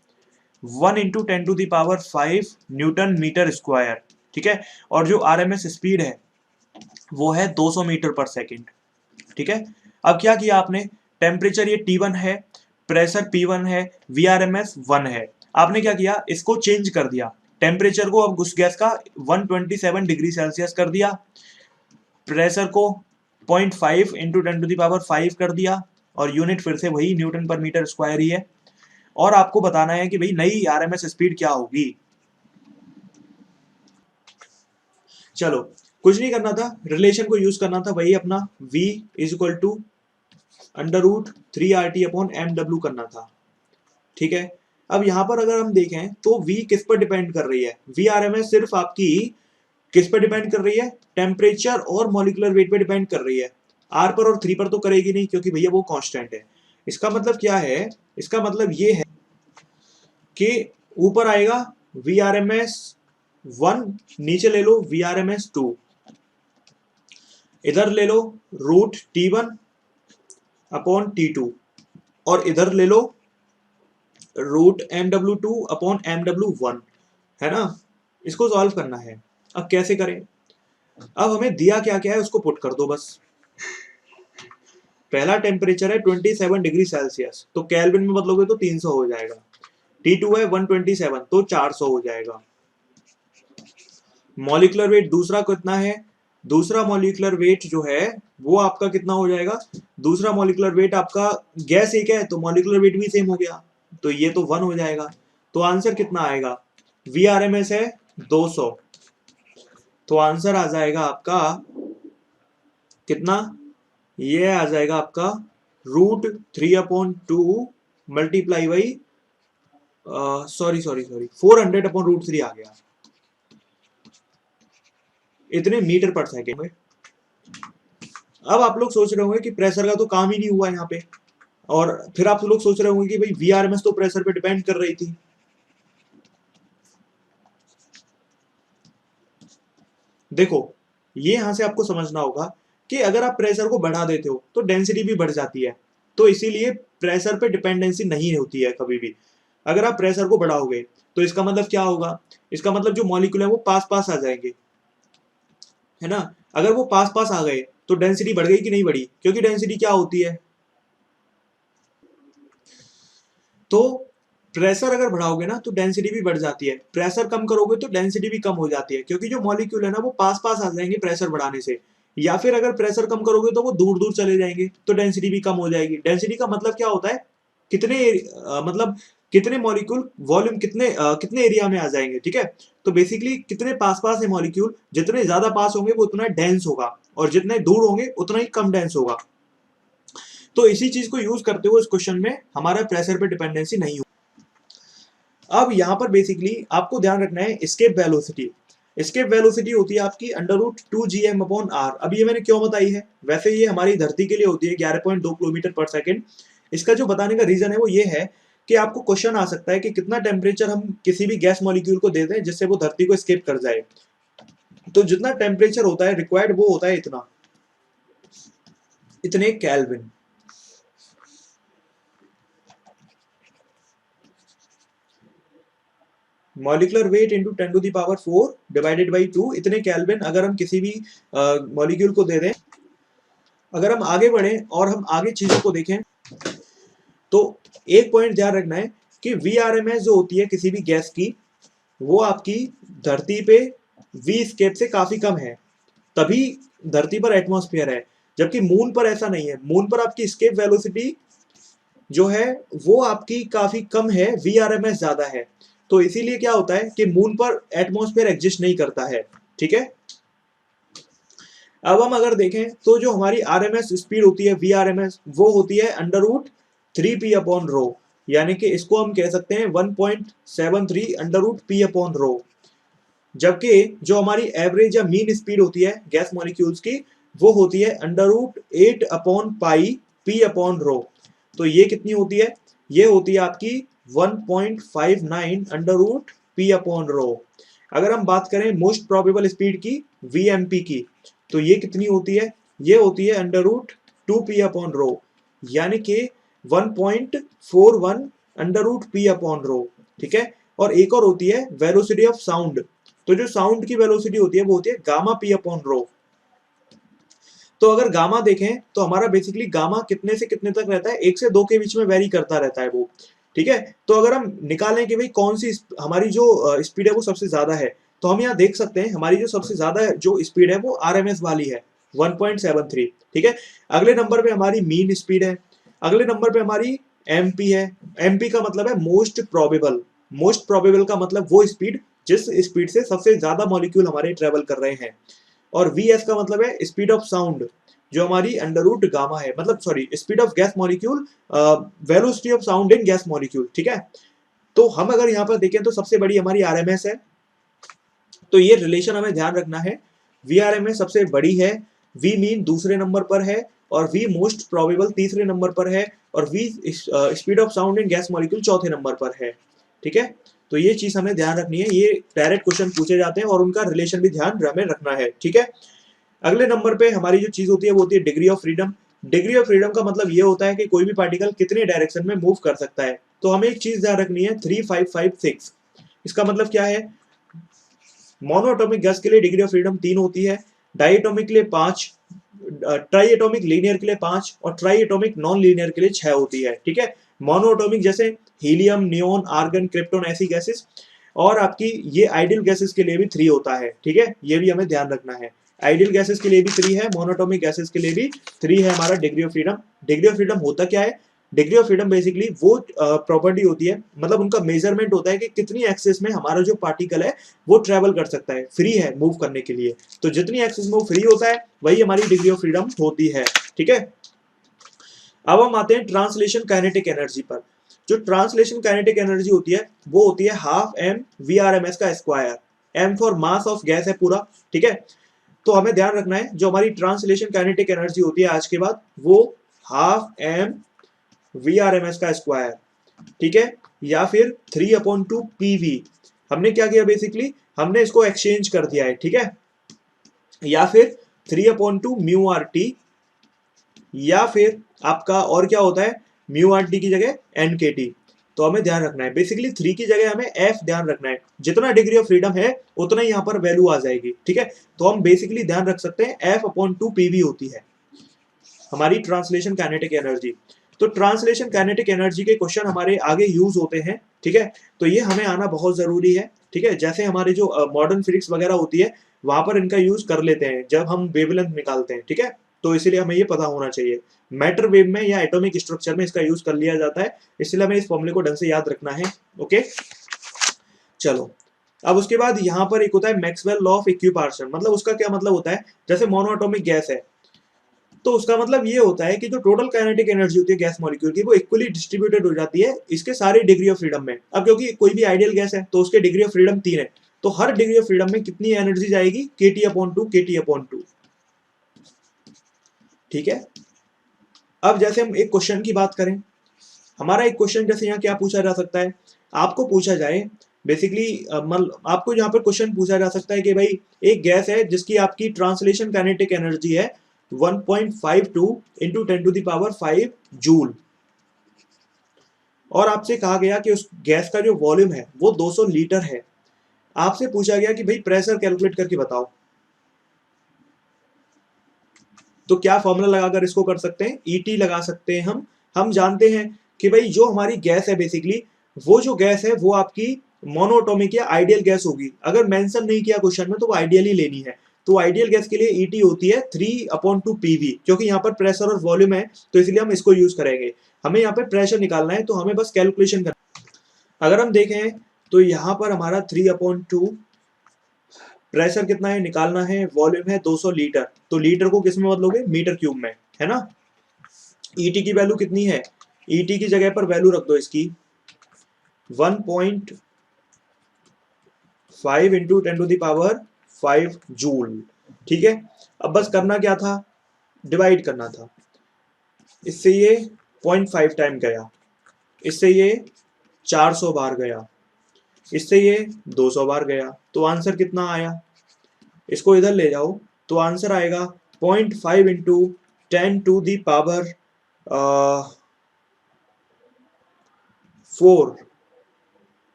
1 × 10⁵ न्यूटन मीटर स्क्वायर, ठीक है। और जो आरएमएस स्पीड है वो है 200 मीटर पर सेकंड, ठीक है। अब क्या किया आपने, टेम्परेचर ये T1 है, प्रेशर P1 है, VRMS 1 है। आपने क्या किया, इसको चेंज कर दिया, टेम्परेचर को अब उस गैस का 127 डिग्री सेल्सियस कर दिया, प्रेशर को 0.5 × 10⁵ कर दिया, और यूनिट फिर से वही न्यूटन पर मीटर स्क्वायर ही है। और आपको बताना है कि भाई नई आरएमएस स्पीड क्या होगी। चलो कुछ नहीं करना था, रिलेशन को यूज करना था, वही अपना v = √3RT/mW करना था, ठीक है। अब यहां पर अगर हम देखें तो v किस पर डिपेंड कर रही है, VRMS सिर्फ आपकी किस पर डिपेंड कर रही है, टेम्परेचर और मॉलिक्यूलर वेट पे डिपेंड कर रही है, r पर और 3 पर तो करेगी नहीं, क्योंकि भैया वो कांस्टेंट है। इसका मतलब क्या है, इसका मतलब ये है कि ऊपर आएगा VRMS 1, नीचे ले लो VRMS 2, इधर ले लो √T1/T2, और इधर ले लो √MW2/MW1, है ना। इसको सॉल्व करना है। अब कैसे करें, अब हमें दिया क्या क्या है उसको पुट कर दो बस। पहला टेम्परेचर है 27 डिग्री सेल्सियस, तो केल्विन में बदलोगे तो 300 हो जाएगा। T2 है 127, तो 400 हो जाएगा। मॉलिक्यूलर वेट दूसरा कितना है, दूसरा मॉलिक्यूलर वेट जो है वो आपका कितना हो जाएगा, दूसरा मॉलिक्यूलर वेट आपका, गैस एक है तो मॉलिक्यूलर वेट भी सेम हो गया, तो ये तो 1 हो जाएगा। तो आंसर कितना आएगा, VRMS है 200, तो आंसर आ जाएगा आपका कितना, ये आ जाएगा आपका √3/2 मल्टीप्लाई बाई, सॉरी 400/√3 आ गया, इतने मीटर पर सेकेंड में। अब आप लोग सोच रहे होंगे कि प्रेशर का तो काम ही नहीं हुआ यहाँ पे, और फिर आप लोग सोच रहे होंगे कि भाई VRMS तो प्रेशर पे डिपेंड कर रही थी। देखो ये यहां से आपको समझना होगा कि अगर आप प्रेशर को बढ़ा देते हो तो डेंसिटी भी बढ़ जाती है, तो इसीलिए प्रेशर पे डिपेंडेंसी नहीं होती है कभी भी। अगर आप प्रेशर को बढ़ाओगे तो इसका मतलब क्या होगा, इसका मतलब जो मॉलिक्यूल है वो पास पास आ जाएंगे, है ना। अगर वो पास पास आ गए तो डेंसिटी बढ़ गई कि नहीं बढ़ी, क्योंकि डेंसिटी क्या होती है, तो प्रेशर अगर बढ़ाओगे ना तो डेंसिटी भी बढ़ जाती है, प्रेशर कम करोगे तो डेंसिटी भी कम हो जाती है, क्योंकि जो मॉलिक्यूल है ना वो पास पास आ जाएंगे प्रेशर बढ़ाने से। या फिर अगर प्रेशर कम करोगे तो वो दूर दूर चले जाएंगे, तो डेंसिटी भी कम हो जाएगी। डेंसिटी का मतलब क्या होता है, कितने मतलब कितने मॉलिक्यूल वॉल्यूम कितने एरिया में आ जाएंगे, ठीक है। तो बेसिकली कितने पास पास है मॉलिक्यूल, जितने ज्यादा पास होंगे वो उतना डेंस होगा, और जितने दूर होंगे उतना ही कम डेंस होगा। तो इसी चीज को यूज करते हुए इस क्वेश्चन में हमारा प्रेशर पे डिपेंडेंसी नहीं। अब यहाँ पर बेसिकली आपको ध्यान रखना है एस्केप वेलोसिटी। एस्केप वेलोसिटी होती है आपकी √2gm/r। अब ये मैंने क्यों बताई है, वैसे ये हमारी धरती के लिए होती है 11.2 किलोमीटर पर सेकंड। इसका जो बताने का रीजन है वो ये है कि आपको क्वेश्चन आ सकता है कि कितना टेम्परेचर हम किसी भी गैस मॉलिक्यूल को दे दें जिससे वो धरती को एस्केप कर जाए। तो जितना टेम्परेचर होता है रिक्वायर्ड वो होता है इतने kelvin. Molecular weight into 10⁴ divided by 2, इतने केल्विन अगर हम किसी भी मॉलिक्यूल को दे दें। अगर हम आगे बढ़े और हम आगे चीजों को देखें तो एक पॉइंट ध्यान रखना है कि VRMS जो होती है किसी भी गैस की, वो आपकी धरती पे वी स्केप से काफी कम है, तभी धरती पर एटमॉस्फेयर है। जबकि मून पर ऐसा नहीं है, मून पर आपकी स्केप वेलोसिटी जो है वो आपकी काफी कम है, VRMS ज्यादा है। तो इसीलिए क्या होता है कि मून पर एटमॉस्फेयर एग्जिस्ट नहीं करता है, ठीक है। अब हम अगर देखें तो जो हमारी RMS स्पीड होती है VRMS, वो होती है √3p/ρ, यानी कि इसको हम कह सकते हैं 1.73 √p/ρ। जबकि जो हमारी एवरेज या मीन स्पीड होती है गैस मॉलिक्यूल्स की, वो होती है √8π/p/ρ। तो ये कितनी होती है, ये होती है आपकी 1.59 √p/ρ। अगर हम बात करें मोस्ट प्रोबेबल स्पीड की, VMP की, तो ये कितनी होती है, ये होती है √2p/ρ, यानी कि 1.41 √p/ρ, ठीक है। और एक और होती है वेलोसिटी ऑफ साउंड। तो जो साउंड की वेलोसिटी होती है वो होती है γ/p/ρ। तो अगर गामा देखें तो हमारा बेसिकली गामा कितने से कितने तक रहता है, 1 से 2 के बीच में वेरी करता रहता है वो, ठीक है। तो अगर हम निकालें कि भाई कौन सी हमारी जो स्पीड है वो सबसे ज्यादा है, तो हम यहाँ देख सकते हैं हमारी जो सबसे ज्यादा जो स्पीड है वो RMS वाली है 1.73, ठीक है। अगले नंबर पे हमारी मीन स्पीड है, अगले नंबर पे हमारी MP है। MP का मतलब है मोस्ट प्रोबेबल, मोस्ट प्रोबेबल का मतलब वो स्पीड जिस स्पीड से सबसे ज्यादा मॉलिक्यूल हमारे ट्रेवल कर रहे हैं। और VS का मतलब है स्पीड ऑफ साउंड, जो हमारी √γ है, मतलब sorry speed of gas molecule, velocity of sound in gas molecule, ठीक है। तो हम अगर यहाँ पर देखें तो सबसे बड़ी हमारी RMS है, तो ये रिलेशन हमें ध्यान रखना है। VRMS सबसे बड़ी है, V मीन दूसरे नंबर पर है, और V मोस्ट प्रोबेबल तीसरे नंबर पर है, और V speed of sound in gas molecule चौथे नंबर पर है, ठीक है। तो ये चीज हमें ध्यान रखनी है, ये डायरेक्ट क्वेश्चन पूछे जाते हैं और उनका रिलेशन भी ध्यान हमें रखना है, ठीक है। अगले नंबर पे हमारी जो चीज होती है वो होती है degree of freedom. Degree of freedom का मतलब ये होता है कि कोई भी पार्टिकल कितने डायरेक्शन में मूव कर सकता है। तो हमें एक चीज ध्यान रखनी है 3556। इसका मतलब क्या है, मोनोएटॉमिक गैस के लिए डिग्री ऑफ फ्रीडम 3 होती है, डाइएटॉमिक के लिए 5, ट्राई एटॉमिक लीनियर के लिए 5, और ट्राई एटॉमिक नॉन लीनियर के लिए 6 होती है, ठीक है। मोनोएटॉमिक जैसे हीलियम, नियोन, आर्गन, क्रिप्टॉन ऐसी गैसेस, और आपकी ये आइडियल गैसेस के लिए भी 3 होता है, ठीक है। ये भी हमें ध्यान रखना है, आइडियल गैसेस के लिए भी 3 है, मोनोएटॉमिक गैसेस के लिए भी 3 है हमारा degree of freedom. Degree of freedom होता क्या है, डिग्री ऑफ फ्रीडम बेसिकली वो प्रॉपर्टी होती है, मतलब उनका मेजरमेंट होता है कि कितनी एक्सेस में हमारा जो पार्टिकल है वो ट्रेवल कर सकता है, फ्री है मूव करने के लिए। तो जितनी एक्सेस में वो फ्री होता है वही हमारी डिग्री ऑफ फ्रीडम होती है, ठीक है। अब हम आते हैं ट्रांसलेशन काइनेटिक एनर्जी पर। जो ट्रांसलेशन काइनेटिक एनर्जी होती है वो होती है ½ VRMS का square. M for mass of gas है पूरा, ठीक है। तो हमें ध्यान रखना है जो हमारी ट्रांसलेशन काइनेटिक एनर्जी होती है आज के बाद, वो ½ VRMS का स्क्वायर, ठीक है, या फिर 3/2 PV। हमने क्या किया बेसिकली, हमने इसको एक्सचेंज कर दिया है, ठीक है। या फिर 3/2 म्यू आर टी, या फिर आपका और क्या होता है, म्यू आर टी की जगह एन के टी। तो हमें ध्यान रखना है बेसिकली 3 की जगह हमें एफ ध्यान रखना है, जितना डिग्री ऑफ फ्रीडम है उतना ही यहाँ पर वैल्यू आ जाएगी, ठीक है। तो हम बेसिकली ध्यान रख सकते हैं F/2 PV होती है हमारी ट्रांसलेशन काइनेटिक एनर्जी। तो ट्रांसलेशन काइनेटिक एनर्जी के क्वेश्चन हमारे आगे यूज होते हैं, ठीक है। तो ये हमें आना बहुत जरूरी है, ठीक है। जैसे हमारे जो मॉडर्न फिजिक्स वगैरह होती है वहां पर इनका यूज कर लेते हैं जब हम वेवलेंथ निकालते हैं, ठीक है। तो इसीलिए हमें ये पता होना चाहिए, मैटर वेव में या एटॉमिक स्ट्रक्चर में इसका यूज कर लिया जाता है, इसलिए हमें इस फॉर्मूले को ढंग से याद रखना है। ओके, चलो। अब उसके बाद यहाँ पर एक होता है मैक्सवेल लॉ ऑफ इक्विपार्शन, मतलब उसका क्या मतलब होता है, जैसे मोनोएटॉमिक गैस है तो उसका मतलब ये होता है कि जो टोटल काइनेटिक एनर्जी होती है गैस मॉलिक्यूल की वो इक्वली डिस्ट्रीब्यूटेड हो जाती है इसके सारे डिग्री ऑफ फ्रीडम में। अब क्योंकि कोई भी आइडियल गैस है तो उसके डिग्री ऑफ फ्रीडम 3 है, तो हर डिग्री ऑफ फ्रीडम में कितनी एनर्जी जाएगी, kT/2 kT/2, ठीक है। अब जैसे हम एक क्वेश्चन की बात करें, हमारा एक क्वेश्चन जैसे यहाँ क्या पूछा जा सकता है, आपको पूछा जाए बेसिकली आपको यहाँ पर क्वेश्चन पूछा जा सकता है कि भाई एक गैस है जिसकी आपकी ट्रांसलेशन काइनेटिक एनर्जी है 1.52 इंटू 10⁵ जूल, और आपसे कहा गया कि उस गैस का जो वॉल्यूम है वो 200 लीटर है। आपसे पूछा गया कि भाई प्रेशर कैलकुलेट करके बताओ, तो क्या फॉर्मूला लगाकर इसको कर सकते हैं, ईटी लगा सकते हैं हम जानते हैं कि भाई जो हमारी गैस है बेसिकली वो जो गैस है वो आपकी मोनोटोमिक या आइडियल गैस होगी, अगर मेंशन नहीं किया क्वेश्चन में तो वो आइडियल ही लेनी है। तो आइडियल गैस के लिए ईटी होती है 3/2 पीवी, क्योंकि यहाँ पर प्रेशर और वॉल्यूम है तो इसलिए हम इसको यूज करेंगे। हमें यहाँ पे प्रेशर निकालना है तो हमें बस कैलकुलेशन करना। अगर हम देखें तो यहाँ पर हमारा 3/2, प्रेशर कितना है निकालना है, वॉल्यूम है 200 लीटर, तो लीटर को किस में बदलोगे, मीटर क्यूब में, है ना। ईटी की वैल्यू कितनी है, ईटी की जगह पर वैल्यू रख दो इसकी 1.5 इंटू 10⁵ जूल, ठीक है। अब बस करना क्या था, डिवाइड करना था, इससे ये 0.5 टाइम गया, इससे ये 400 बार गया, इससे ये 200 बार गया, तो आंसर कितना आया, इसको इधर ले जाओ तो आंसर आएगा 0.5 इंटू 10⁴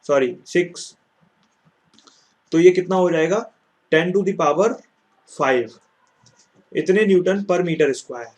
सॉरी 6, तो ये कितना हो जाएगा 10⁵ इतने न्यूटन पर मीटर स्क्वायर।